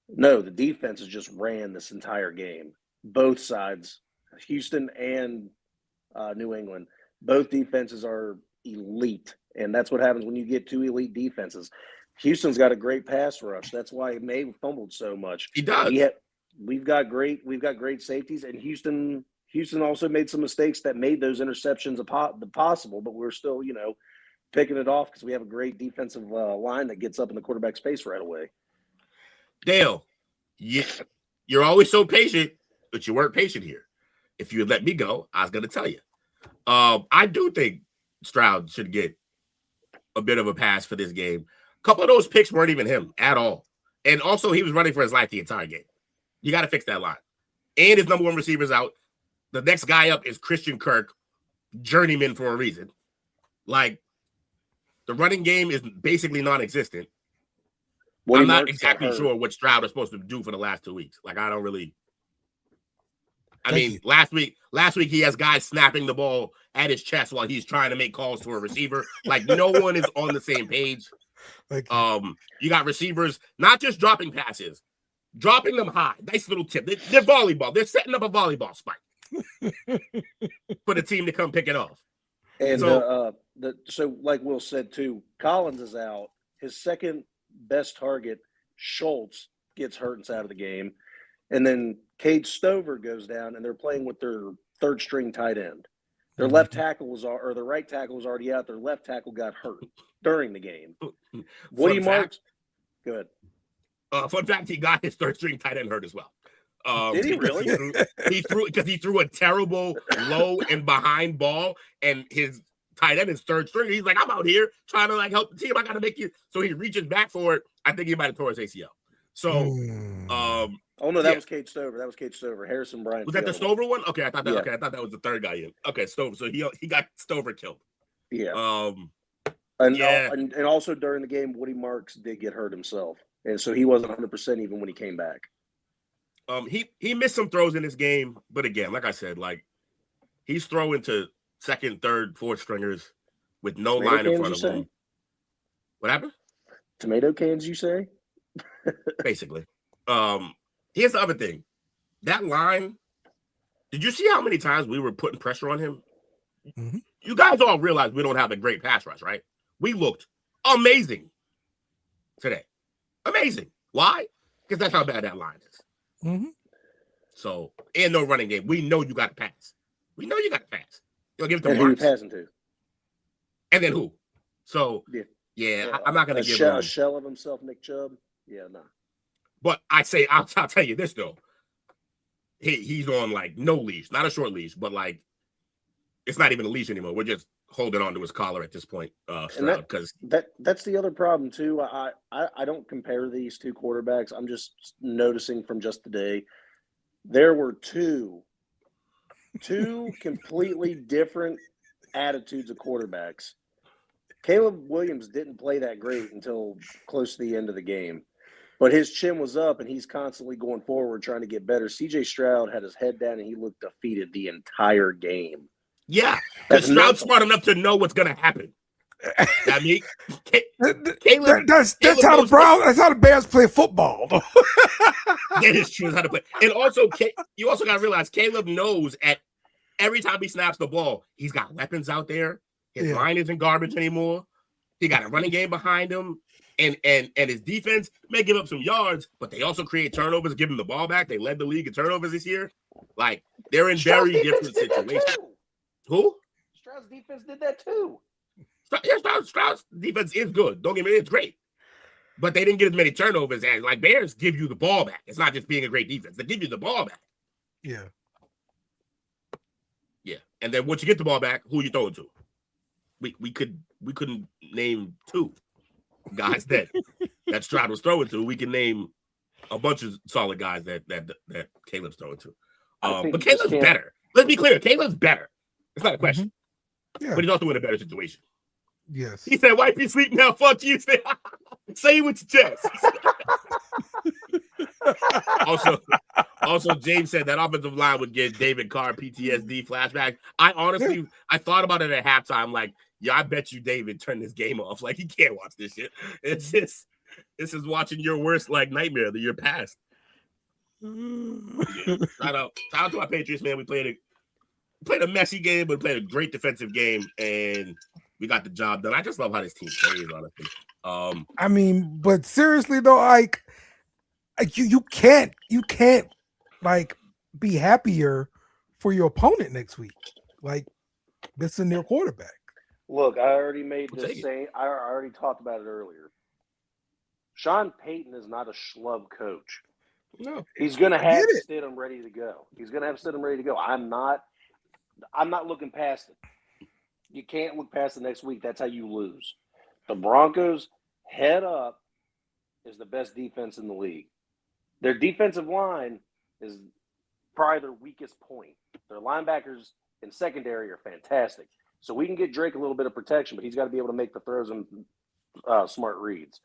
No, the defense has just ran this entire game. Both sides, Houston and New England, both defenses are elite. And that's what happens when you get two elite defenses. Houston's got a great pass rush. That's why Maye fumbled so much. He does. We've got great safeties, and Houston also made some mistakes that made those interceptions possible, but we're still, picking it off because we have a great defensive line that gets up in the quarterback's face right away. Dale, you're always so patient, but you weren't patient here. If you had let me go, I was going to tell you. I do think Stroud should get a bit of a pass for this game. A couple of those picks weren't even him at all. And also, he was running for his life the entire game. You got to fix that line. And his number one receiver's out. The next guy up is Christian Kirk, journeyman for a reason. Like, the running game is basically non-existent. I'm not exactly sure what Stroud is supposed to do for the last 2 weeks. Like, I don't really. I mean, last week he has guys snapping the ball at his chest while he's trying to make calls to a receiver. Like, no one is on the same page. You got receivers not just dropping passes, dropping them high. Nice little tip. They're volleyball. They're setting up a volleyball spike for the team to come pick it off. And so like Will said too, Collins is out. His second best target, Schultz, gets hurt and is out of the game. And then Cade Stover goes down, and they're playing with their third string tight end. Their left tackle their right tackle was already out. Their left tackle got hurt during the game. Woody Marks, go ahead. Fun fact: he got his third string tight end hurt as well. Did he really? He threw a terrible low and behind ball, and his tight end is third string. He's like, I'm out here trying to help the team. I gotta make you. So he reaches back for it. I think he might have tore his ACL. So, oh no, that was Cade Stover. That was Cade Stover. Harrison Bryant. Was that the Stover one? Okay, I thought that. Yeah. Okay, I thought that was the third guy in. Okay, Stover. So he got Stover killed. Yeah. And also during the game, Woody Marks did get hurt himself, and so he wasn't 100% even when he came back. He missed some throws in this game, but again, like I said, he's throwing to second, third, fourth stringers with no line in front of him. What happened? Tomato cans, you say? Basically. Here's the other thing. That line, did you see how many times we were putting pressure on him? Mm-hmm. You guys all realize we don't have a great pass rush, right? We looked amazing today. Amazing. Why? Because that's how bad that line is. Mm-hmm. So, and no running game. We know you got to pass. We know you got to pass. You'll give it to Marks. Who you passing to? And then who? So, yeah, I'm not going to give him a shell of himself, Nick Chubb. Yeah, no. But I'll tell you this, though. He's on, no leash. Not a short leash, but, it's not even a leash anymore. We're just holding on to his collar at this point. Because that's the other problem, too. I don't compare these two quarterbacks. I'm just noticing from just today, there were two completely different attitudes of quarterbacks. Caleb Williams didn't play that great until close to the end of the game. But his chin was up, and he's constantly going forward trying to get better. C.J. Stroud had his head down, and he looked defeated the entire game. Yeah, because Stroud's smart enough to know what's going to happen. I mean, that's how the Bears play football. That is true. How to play, and also you also got to realize Caleb knows at every time he snaps the ball, he's got weapons out there. His line isn't garbage anymore. He got a running game behind him, and his defense may give up some yards, but they also create turnovers, give him the ball back. They led the league in turnovers this year. They're in very different situations. Who? Stroud's defense did that too. Stroud's defense is good. Don't get me wrong, it's great. But they didn't get as many turnovers as Bears give you the ball back. It's not just being a great defense. They give you the ball back. Yeah. Yeah. And then once you get the ball back, who you throwing to? We couldn't name two guys that Stroud was throwing to. We can name a bunch of solid guys that Caleb's throwing to. But Caleb's better. Let's be clear. Caleb's better. It's not a question. Mm-hmm. Yeah. But he's also in a better situation. Yes. He said, wipe your sleep now. Fuck you. Say it with your chest. Also, James said that offensive line would give David Carr PTSD flashback. I thought about it at halftime. Like, yeah, I bet you David turned this game off. Like, he can't watch this shit. It's just, this is watching your worst like nightmare that you're past. Yeah. Shout out to our Patriots, man. We played a messy game, but played a great defensive game, and we got the job done. I just love how this team plays, honestly. I mean, but seriously though, like you can't like be happier for your opponent next week. Like, this is their quarterback. Look, I already made this saying. I already talked about it earlier. Sean Payton is not a schlub coach. No, he's going to have Stidham ready to go. I'm not looking past it. You can't look past the next week. That's how you lose. The Broncos, head up, is the best defense in the league. Their defensive line is probably their weakest point. Their linebackers and secondary are fantastic. So we can get Drake a little bit of protection, but he's got to be able to make the throws and smart reads.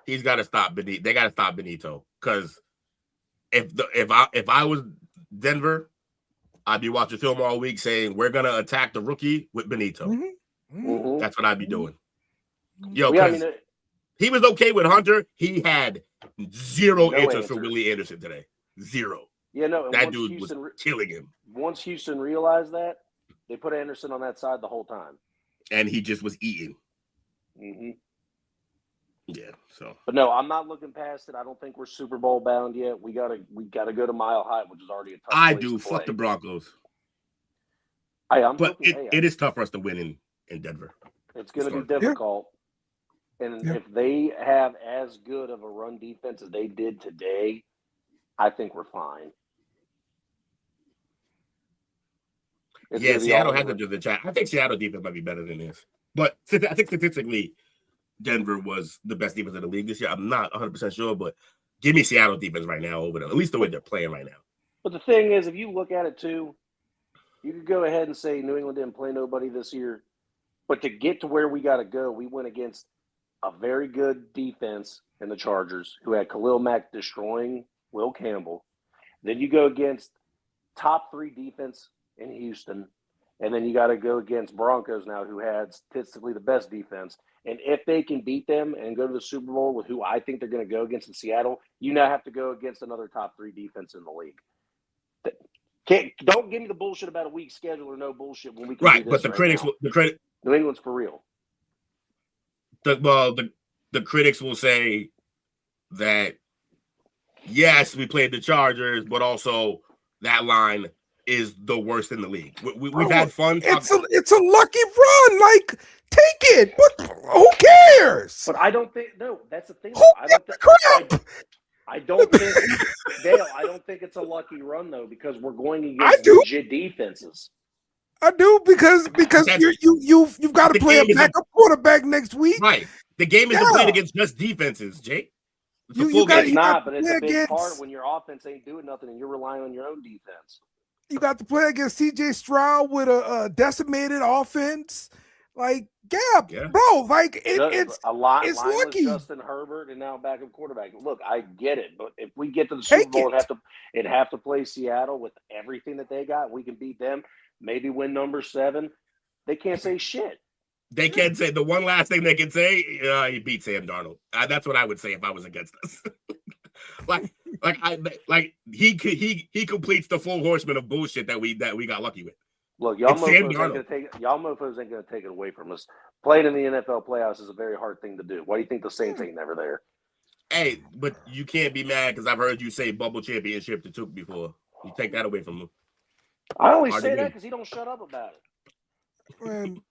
He's got to stop Benito. They got to stop Benito, because if I was Denver, I'd be watching film all week saying we're gonna attack the rookie with Benito. Mm-hmm. That's what I'd be doing. Yo, because he was okay with Hunter. He had zero answers for Willie Anderson today. Zero. Yeah, no. That dude was killing him. Once Houston realized that, they put Anderson on that side the whole time, and he just was eating. Mm-hmm. Yeah. So, but no, I'm not looking past it. I don't think we're Super Bowl bound yet. We gotta go to Mile High, which is already a tough. I do. Fuck the Broncos. But it is tough for us to win in Denver. It's going to be difficult. And if they have as good of a run defense as they did today, I think we're fine. Seattle has to do the chat. I think Seattle defense might be better than this. But I think statistically, Denver was the best defense in the league this year. I'm not 100% sure, but give me Seattle defense right now over them, at least the way they're playing right now. But the thing is, if you look at it too, you could go ahead and say New England didn't play nobody this year. But to get to where we got to go, we went against a very good defense in the Chargers, who had Khalil Mack destroying Will Campbell. Then you go against top 3 defense in Houston. And then you got to go against Broncos now, who had statistically the best defense. And if they can beat them and go to the Super Bowl with who I think they're going to go against in Seattle, you now have to go against another top 3 defense in the league. Don't give me the bullshit about a weak schedule or no bullshit when we can do this. But New England's for real. The critics will say that yes, we played the Chargers, but also that line is the worst in the league. We've had fun. It's a lucky run. Like, take it, but who cares? But I don't think. No, that's the thing. I don't think Dale. I don't think it's a lucky run though, because we're going against legit defenses. I do because you've got to play a backup quarterback next week. Right. The game isn't played against just defenses, Jake. It's a big part when your offense ain't doing nothing and you're relying on your own defense. You got to play against C.J. Stroud with a decimated offense. Like, bro, like it's lucky. Justin Herbert and now backup quarterback. Look, I get it, but if we get to the Super Bowl and have to play Seattle with everything that they got, we can beat them. Maybe win number 7. They can't say shit. They can't say the one last thing they can say. He beat Sam Darnold. That's what I would say if I was against us. He completes the full horseman of bullshit that we got lucky with. Look, y'all mofos ain't gonna take it away from us. Playing in the NFL playoffs is a very hard thing to do. Why do you think the Saints ain't never there? Hey, but you can't be mad because I've heard you say bubble championship to Took before. You take that away from him. I always say that because he don't shut up about it. Man,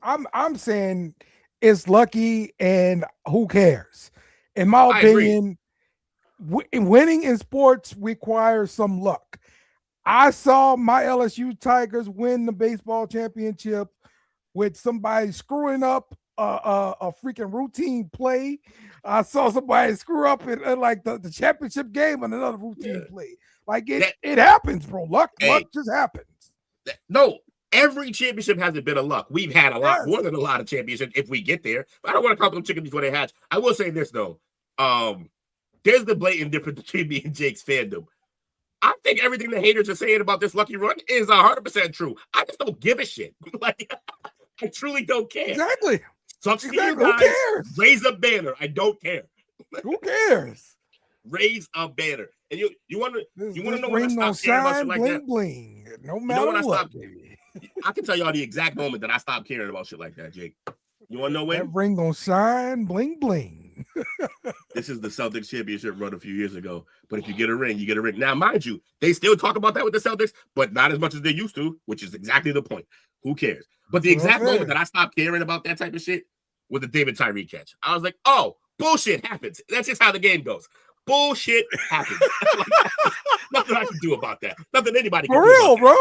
I'm saying it's lucky, and who cares? In my opinion, winning in sports requires some luck. I saw my LSU Tigers win the baseball championship with somebody screwing up a freaking routine play. I saw somebody screw up in like the championship game and another routine play. Like it happens, bro. Luck just happens. No, every championship has a bit of luck. We've had a lot more than a lot of championships if we get there. But I don't want to count them chickens before they hatch. I will say this though. There's the blatant difference between me and Jake's fandom. I think everything the haters are saying about this lucky run is 100% true. I just don't give a shit. Like, I truly don't care. Exactly. Sucks for you Exactly. Who guys. cares? Raise a banner. I don't care. Who cares? Raise a banner. And you want to know when I ring stopped caring about shit like bling that? bling. No You know matter when I what. stopped? I can tell y'all the exact moment that I stopped caring about shit like that, Jake. You want to know when? That ring gonna shine bling bling. This is the Celtics championship run a few years ago. But if you get a ring, you get a ring. Now, mind you, they still talk about that with the Celtics, but not as much as they used to, which is exactly the point. Who cares? But the exact moment that I stopped caring about that type of shit was the David Tyree catch. I was like, oh, bullshit happens. That's just how the game goes. Bullshit happens. Nothing I can do about that. Nothing anybody can For do. real, bro.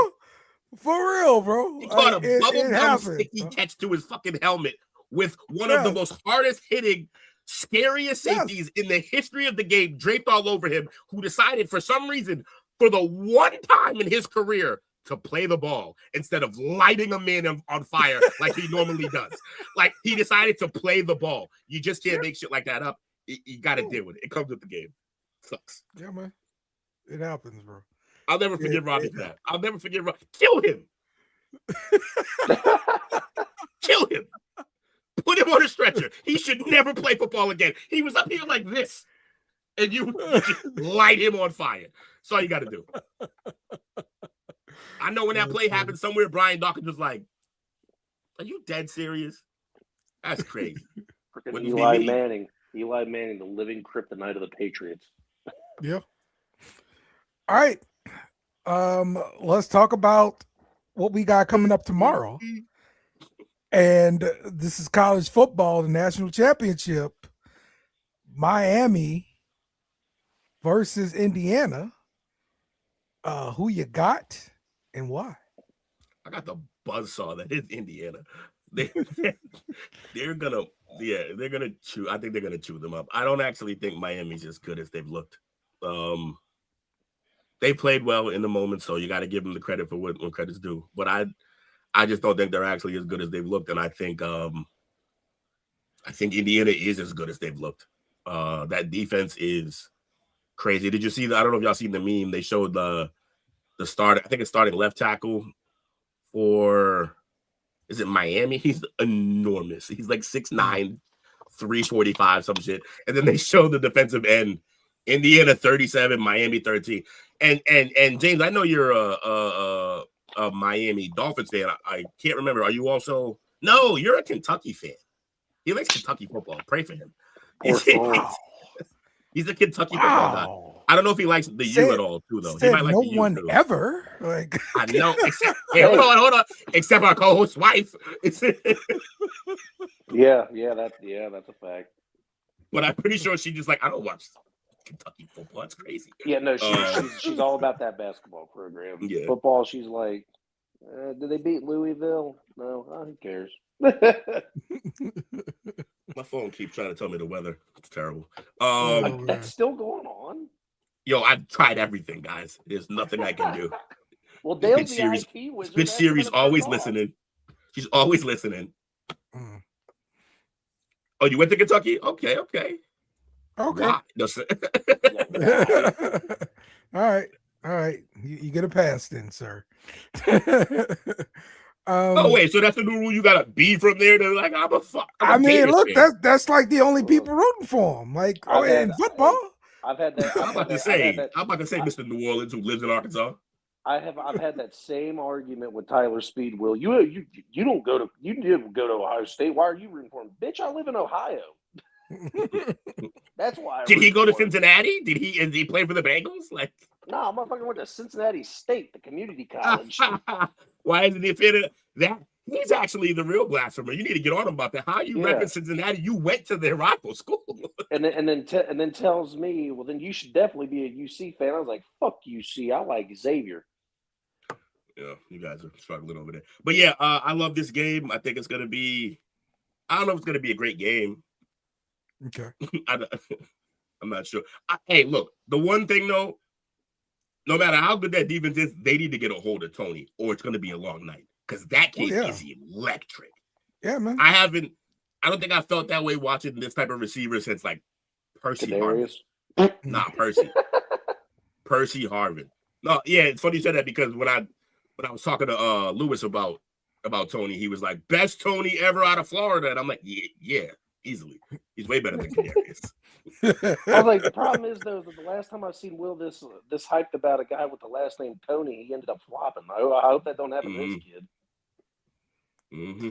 For real, bro. He caught a bubble gum sticky catch to his fucking helmet with one of the most hardest hitting, scariest safeties in the history of the game draped all over him, who decided for some reason, for the one time in his career, to play the ball instead of lighting a man on fire like he normally does. Like, he decided to play the ball. You just can't make shit like that up. You got to deal with it. It comes with the game. Sucks. Yeah, man. It happens, bro. I'll never forget Robbie for that. I'll never forget Robbie. Kill him. Kill him. Put him on a stretcher. He should never play football again. He was up here like this, and you just light him on fire. That's all you got to do. I know when that play happened somewhere, Brian Dawkins was like, are you dead serious? That's crazy. Eli Manning, the living kryptonite of the Patriots. Yeah. All right. Let's talk about what we got coming up tomorrow. And this is college football, the national championship. Miami versus Indiana. Who you got and why? I got the buzzsaw that is Indiana. They're gonna chew. I think they're gonna chew them up. I don't actually think Miami's as good as they've looked. They played well in the moment, so you got to give them the credit for when credit's due. But I just don't think they're actually as good as they've looked, and I think Indiana is as good as they've looked. That defense is crazy. Did you see I don't know if y'all seen the meme. They showed the start. I think it's starting left tackle for. Is it Miami? He's enormous. He's like 6'9", 345, some shit. And then they show the defensive end, Indiana 37, Miami 13. And James, I know you're a Miami Dolphins fan. I can't remember. Are you also? No, you're a Kentucky fan. He likes Kentucky football. Pray for him. He's a Kentucky football guy. I don't know if he likes the U at all, too, though. He might like no the U, one too. Ever. Like, I know. Hold on. Except our co-host's wife. Yeah, that's a fact. But I'm pretty sure she just like, I don't watch Kentucky football. That's crazy. Yeah, no, she's all about that basketball program. Yeah. Football, she's like, did they beat Louisville? No, who cares? My phone keeps trying to tell me the weather. It's terrible. That's still going on. Yo, I've tried everything, guys. There's nothing I can do. Well, Dale's the IT wizard. Bitch Siri's always listening. She's always listening. Oh, you went to Kentucky? Okay. okay. No, sir. All right. You get a pass then, sir. Oh wait, so that's the new rule. You gotta be from there to like I'm a fuck. I mean, look, that's like the only people rooting for him. Like in football. I've had that. I'm about to say, Mr. New Orleans, who lives in Arkansas. I've had that same argument with Tyler Speedwell. You didn't go to Ohio State. Why are you rooting for him? Bitch, I live in Ohio. That's why. Did he go to Cincinnati? Did he play for the Bengals? Like, no, motherfucker went to Cincinnati State, the community college. Why isn't he offended? That he's actually the real blasphemer. You need to get on him about that. How you repping Cincinnati? You went to their rival school, and then tells me, well, then you should definitely be a UC fan. I was like, fuck UC. I like Xavier. Yeah, you guys are struggling over there. But yeah, I love this game. I think it's gonna be. I don't know if it's gonna be a great game. Okay. I'm not sure. Hey, look, the one thing though, no matter how good that defense is, they need to get a hold of Tony, or it's going to be a long night because that kid is electric. Yeah, man. I don't think I felt that way watching this type of receiver since like Percy Harvin. Not Percy. Percy Harvin. No, yeah, it's funny you said that because when I was talking to Lewis about Tony, he was like, best Tony ever out of Florida. And I'm like, yeah, easily. He's way better than Kadarius. I was like, the problem is, though, that the last time I've seen Will this hyped about a guy with the last name Tony, he ended up flopping. I hope that don't happen to this kid. Mm-hmm.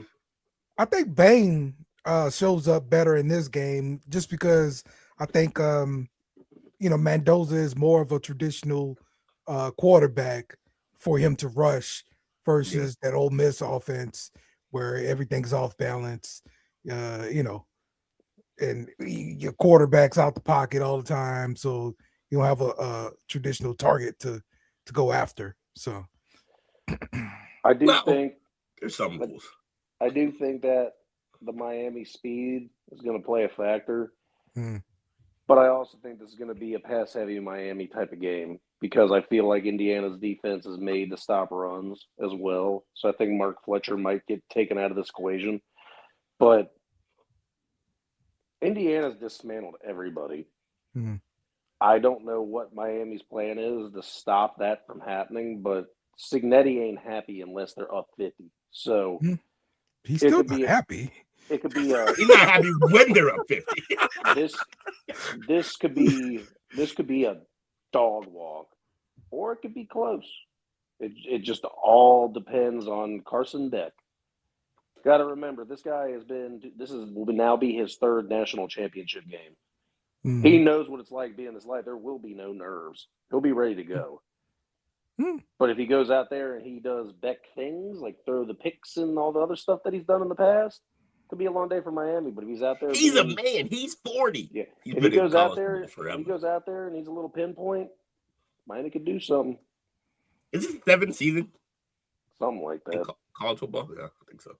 I think Bane shows up better in this game just because I think, Mendoza is more of a traditional quarterback for him to rush versus that Ole Miss offense where everything's off balance, and your quarterback's out the pocket all the time, so you don't have a traditional target to go after. So I do think there's some rules. I do think that the Miami speed is going to play a factor. But I also think this is going to be a pass-heavy Miami type of game because I feel like Indiana's defense is made to stop runs as well. So I think Mark Fletcher might get taken out of this equation. But Indiana's dismantled everybody. I don't know what Miami's plan is to stop that from happening, but Cignetti ain't happy unless they're up 50. So he's still not happy. It could be he's not happy when they're up 50. This could be a dog walk, or it could be close. It just all depends on Carson Beck. Got to remember, this guy will now be his third national championship game. He knows what it's like being this life. There will be no nerves. He'll be ready to go. But if he goes out there and he does Beck things like throw the picks and all the other stuff that he's done in the past, it could be a long day for Miami. But if he's out there, he's a man. He's 40. Yeah, if he goes out there and he's a little pinpoint, Miami could do something. Is it 7th season? Something like that. College football? Yeah, I think so.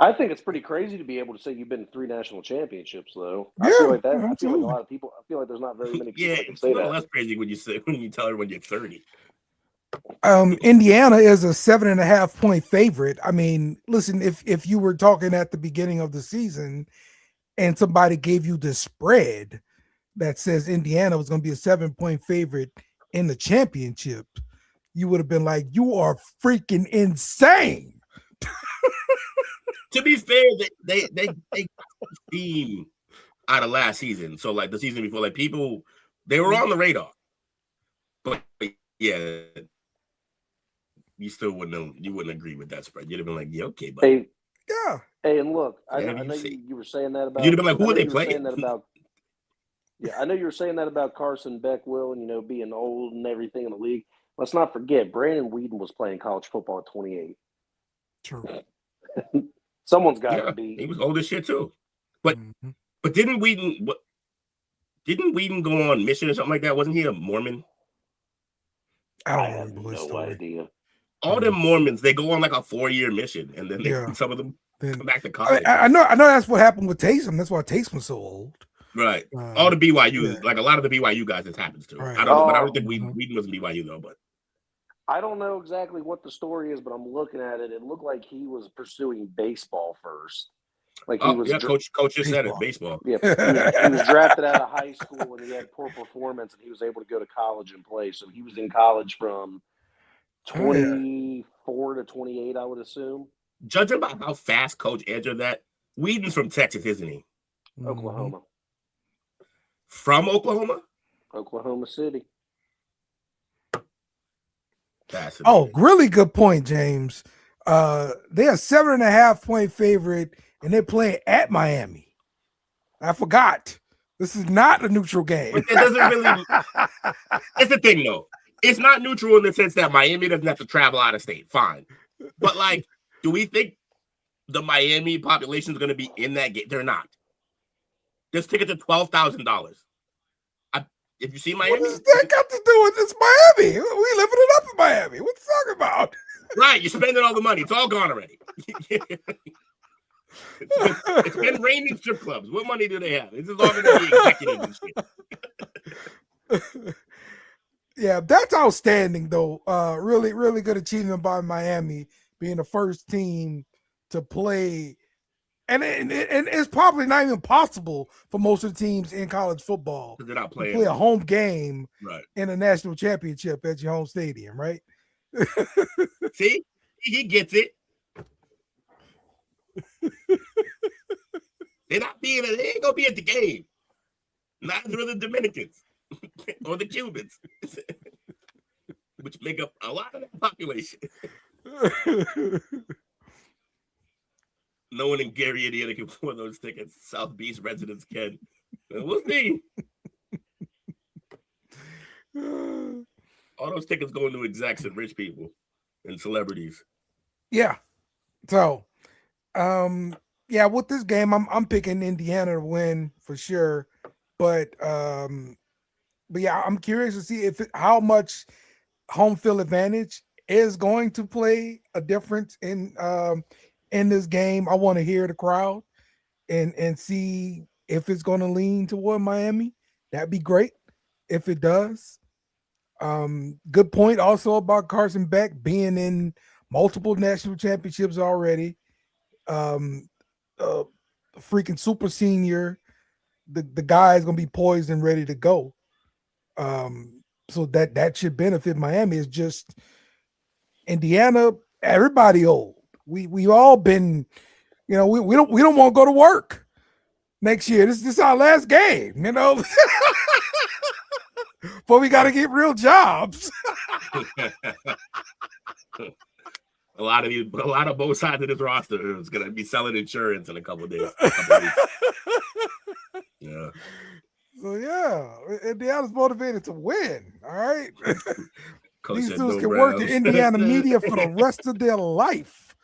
I think it's pretty crazy to be able to say you've been to 3 national championships, though. Yeah, I feel like that. absolutely. I feel like a lot of people. I feel like there's not very many people that can say that. That's crazy when you tell everyone you're 30. Indiana is a 7.5 point favorite. I mean, listen, if you were talking at the beginning of the season and somebody gave you the spread that says Indiana was going to be a 7-point favorite in the championship, you would have been like, you are freaking insane. To be fair, they team out of last season. So like the season before, like people, they were on the radar. But yeah, you still wouldn't agree with that spread. You'd have been like, yeah, okay, but Hey, and look, I know you were saying that about. You'd have been like, who are they playing? I know you were saying that about Carson Beck, Will, and being old and everything in the league. Let's not forget, Brandon Whedon was playing college football at 28. True. Someone's got to be. He was old as shit too. But didn't Whedon go on mission or something like that? Wasn't he a Mormon? I have no idea. All them Mormons, they go on like a 4-year mission, and then some of them come back to college. I know that's what happened with Taysom. That's why Taysom's so old. Right. All the BYU, like a lot of the BYU guys, this happens to. Right. I don't think Whedon was BYU though, but. I don't know exactly what the story is, but I'm looking at it. It looked like he was pursuing baseball first. Like he was. Coach just said it, baseball. Yeah, he was drafted out of high school and he had poor performance, and he was able to go to college and play. So he was in college from 24 to 28, I would assume. Judging by how fast Coach answered that, Whedon's from Texas, isn't he? Oklahoma. From Oklahoma? Oklahoma City. Oh, really good point, James. They're a 7.5 point favorite, and they're playing at Miami. I forgot. This is not a neutral game. But it doesn't really. It's the thing, though. It's not neutral in the sense that Miami doesn't have to travel out of state. Fine, but like, do we think the Miami population is going to be in that game? They're not. This tickets are $12,000. If you see Miami, what does that got to do with this Miami? We living it up in Miami. What you talking about? Right, you're spending all the money. It's all gone already. it's been raining strip clubs. What money do they have? This is all going to be executive and shit. Yeah, that's outstanding though. Really, really good achievement by Miami, being the first team to play And it's probably not even possible for most of the teams in college football They're not to playing. play a home game Right. in a national championship at your home stadium, right? See, he gets it. They ain't gonna be at the game. Neither are the Dominicans or the Cubans, which make up a lot of the population. No one in Gary, Indiana can afford those tickets. South Beach residents can. We'll see. All those tickets going to execs and rich people and celebrities. Yeah. So, yeah, with this game, I'm picking Indiana to win for sure. But yeah, I'm curious to see how much home field advantage is going to play a difference in this game. I want to hear the crowd and see if it's going to lean toward Miami. That'd be great if it does. Good point also about Carson Beck being in multiple national championships already. Freaking super senior. The guy is going to be poised and ready to go. So that should benefit Miami. It's just Indiana, everybody old. We all been, we don't want to go to work next year. This is our last game, but we got to get real jobs. A lot of both sides of this roster is gonna be selling insurance in a couple of days. Yeah. So yeah, Indiana's motivated to win. All right. These dudes can work in Indiana media for the rest of their life.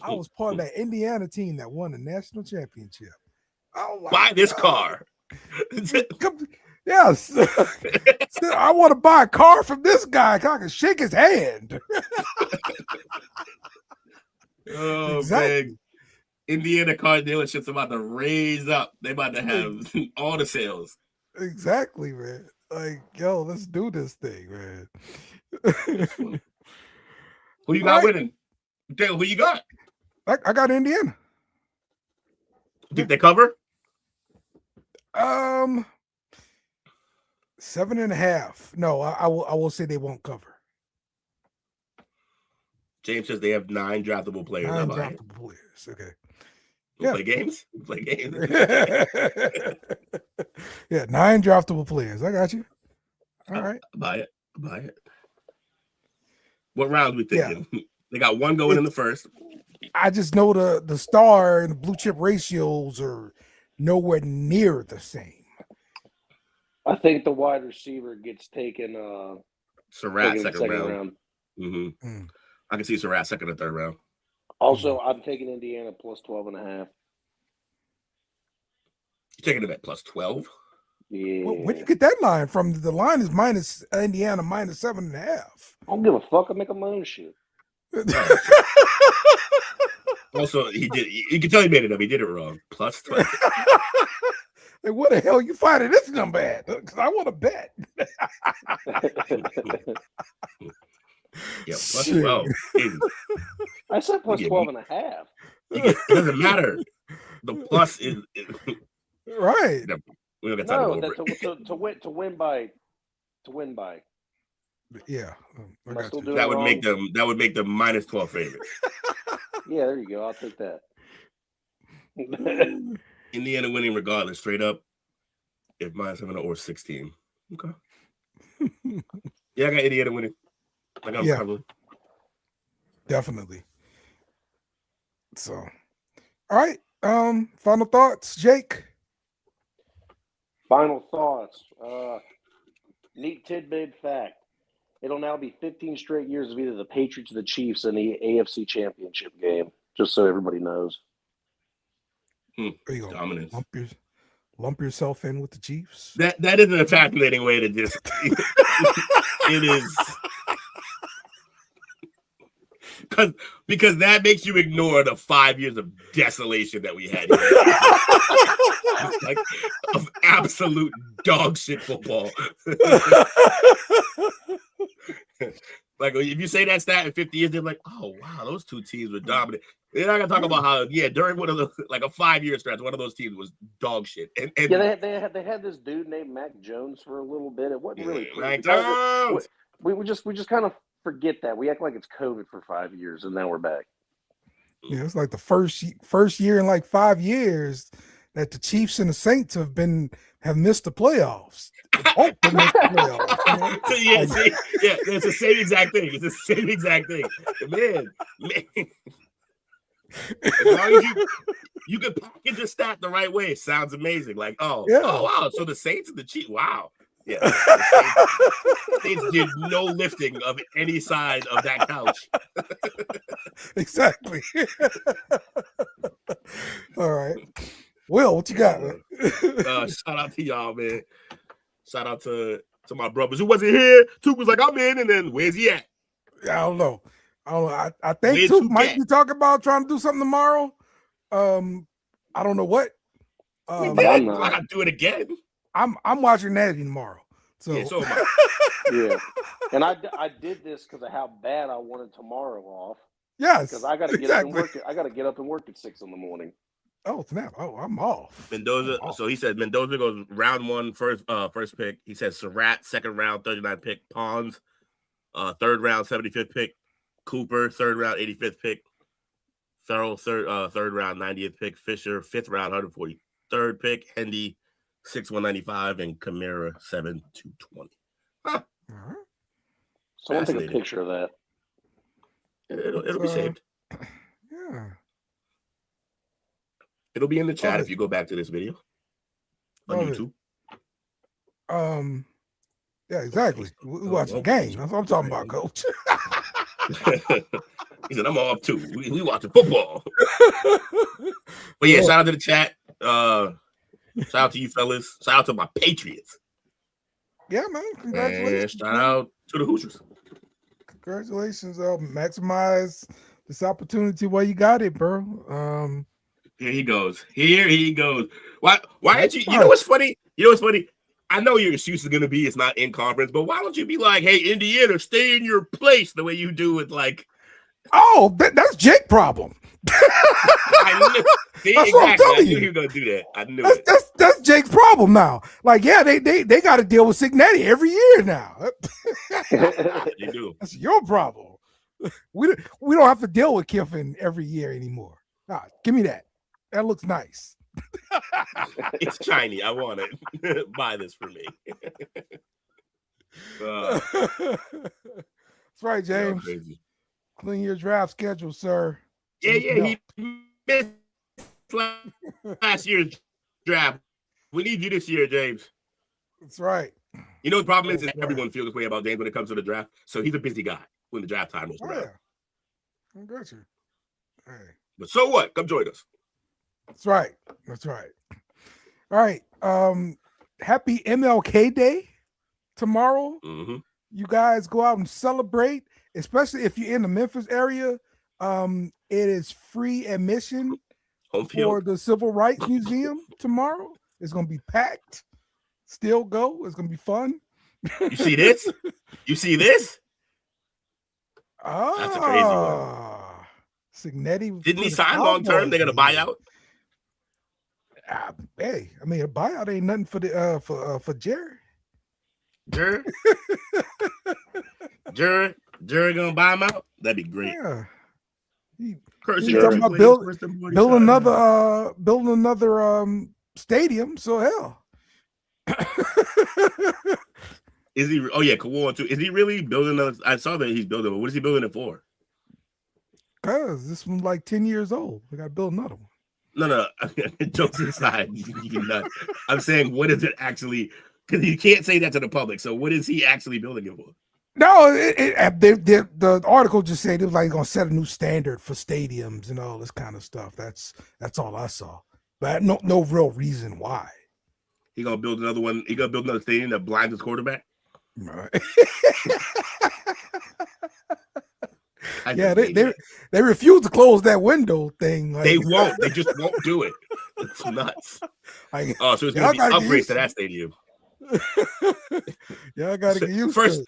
I was part of that Indiana team that won the national championship. Oh, buy this car. Yes. I want to buy a car from this guy. I can shake his hand. Oh, exactly. man. Indiana car dealerships about to raise up. They about to have all the sales. Exactly, man. Like, yo, let's do this thing, man. Who you got winning? Who you got? I got Indiana. Think they cover? 7.5. No, I will say they won't cover. James says they have 9 draftable players. 9 draftable players. Okay. Play games? Play games. Yeah, 9 draftable players. I got you. All right. Buy it. What round we thinking? Yeah. They got 1 going in the first. I just know the star and the blue chip ratios are nowhere near the same. I think the wide receiver gets taken. Surratt second round. Mm-hmm. I can see Surratt second or third round. Also, I'm taking Indiana plus 12.5. You're taking it at plus 12? Yeah. Where do you get that line from? The line is minus Indiana minus 7.5. I don't give a fuck. I make my own shit. Also, he did. You can tell he made it up. He did it wrong. Plus 12. Like, what the hell you finding this number at? Because I want to bet. Yeah, plus 12. I said plus 12.5. It doesn't matter. The plus is right. We don't got time to win by. Yeah, that would make them minus 12 favorites. Yeah, there you go. I'll take that. Indiana winning regardless, straight up. If minus 7 or 16. Okay. Yeah, I got Indiana winning. I got probably. Definitely. So, all right. Final thoughts, Jake. Final thoughts. Neat tidbit fact. It'll now be 15 straight years of either the Patriots or the Chiefs in the AFC Championship game, just so everybody knows. There you go. Dominance. Lump yourself in with the Chiefs. That isn't a fascinating way to just. It is. Because that makes you ignore the 5 years of desolation that we had here. Like of absolute dog shit football. Like if you say that stat in 50 years, they're like, oh wow, those two teams were dominant. They're not gonna talk about how during one of the like a 5-year stretch, one of those teams was dog shit. And they had this dude named Mac Jones for a little bit. It wasn't really Mac Jones. We just kind of forget that. We act like it's COVID for 5 years, and now we're back. Yeah, it's like the first year in like 5 years that the Chiefs and the Saints have missed the playoffs. Both have missed the playoffs. It's the same exact thing. It's the same exact thing. Man. As long as you can package the stat the right way, it sounds amazing. Like, oh wow. So the Saints and the Chiefs, wow. Yeah. The Saints did no lifting of any side of that couch. Exactly. All right. Will, what you got, man? Shout out to y'all, man. Shout out to my brothers who wasn't here. Took was like, I'm in, and then where's he at? I don't know. I think Took might be talking about trying to do something tomorrow. I don't know what. I gotta do it again. I'm watching Natty tomorrow. So, so am I. Yeah, and I did this because of how bad I wanted tomorrow off. Yes, because I got to get up and work. I got to get up and work at 6 a.m. Oh snap! Oh, I'm off. Mendoza. So he said Mendoza goes round 1, first pick. He said Surratt, second round, 39 pick. Pons, third round, 75th pick. Cooper, third round, 85th pick. Farrell, third round, 90th pick. Fisher, fifth round, 143rd pick. Hendy, 6th, 195, and Kamara, 7th, 220. Huh. Uh-huh. Someone take a picture of that. It'll be saved. Yeah. It'll be in the chat if you go back to this video on YouTube. Yeah, exactly. We watch the game. That's what I'm talking about, Coach. He said, I'm off too. We watching football. But yeah, shout out to the chat. Shout out to you fellas. Shout out to my Patriots. Yeah, man. Congratulations. And shout out to the Hoosiers. Congratulations. Maximize this opportunity while you got it, bro. Here he goes. Why aren't you? You know what's funny? I know your excuse is going to be it's not in conference, but why don't you be like, hey, Indiana, stay in your place the way you do with like. Oh, that's Jake's problem. I knew, I knew he was going to do that. I knew it. That's Jake's problem now. Like, yeah, they got to deal with Signetti every year now. They do. That's your problem. We don't have to deal with Kiffin every year anymore. Nah, give me that. That looks nice. It's shiny. I want it. Buy this for me. That's right, James. Clean your draft schedule, sir. Yeah. He missed last year's draft. We need you this year, James. That's right. You know the problem is everyone feels this way about James when it comes to the draft. So he's a busy guy when the draft time is around. Yeah. I got you. Hey. But so what? Come join us. That's right. All right. Happy MLK Day tomorrow. Mm-hmm. You guys go out and celebrate, especially if you're in the Memphis area. It is free admission for the Civil Rights Museum tomorrow. It's going to be packed. Still go. It's going to be fun. You see this? That's a crazy one. Signetti didn't he sign long term? They got a buyout. Hey, I mean a buyout ain't nothing for the for Jerry. Jerry gonna buy him out? That'd be great. Yeah. He's talking about building another stadium. So hell. Is he? Oh yeah, Kawan too. Is he really building? I saw that he's building. But what is he building it for? Cause this one's like 10 years old. We got to build another one. No. Jokes aside, you nuts. I'm saying, what is it actually? Because you can't say that to the public. So, what is he actually building it for? No, the article just said it was like going to set a new standard for stadiums and all this kind of stuff. That's all I saw. But no real reason why. He gonna build another one. He gonna build another stadium that blinds his quarterback. Right. Yeah, they refuse to close that window thing. Like, they won't. They just won't do it. It's nuts. So it's gonna be upgrades to that stadium. Yeah, I gotta get used to it.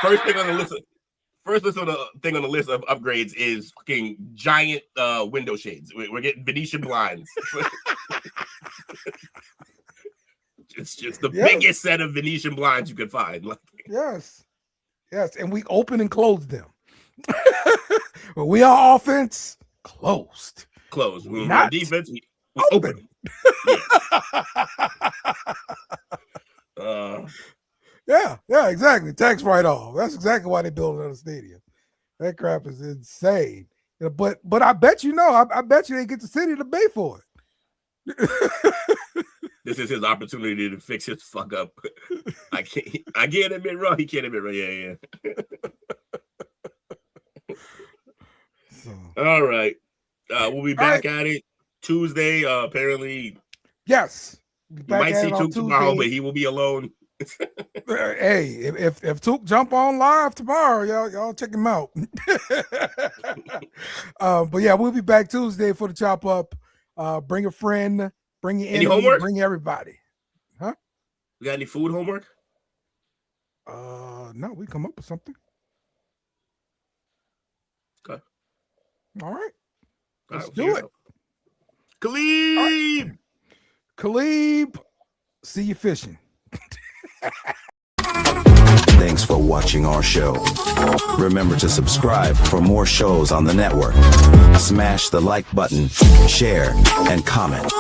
First thing on the list. First list on the thing on the list of upgrades is fucking giant window shades. We're getting Venetian blinds. It's just the biggest set of Venetian blinds you could find. Like, yes, and we open and close them. When we are offense, closed. When Not we're defense, we open. Yeah, exactly. Tax write-off. That's exactly why they built another stadium. That crap is insane. But I bet I bet you they get the city to pay for it. This is his opportunity to fix his fuck up. I can't admit wrong. He can't admit wrong. Yeah. So. All right. We'll be back at it Tuesday. Apparently, yes. You might see Took tomorrow, but he will be alone. Hey, if Took jump on live tomorrow, y'all check him out. But yeah, we'll be back Tuesday for the chop up. Bring a friend, bring your enemy, homework? Bring everybody. Huh? We got any food homework? No, we come up with something. Okay. All right. Let's right, do it. Khalib. Right. Khalib, see you fishing. Thanks for watching our show. Remember to subscribe for more shows on the network. Smash the like button, share, and comment.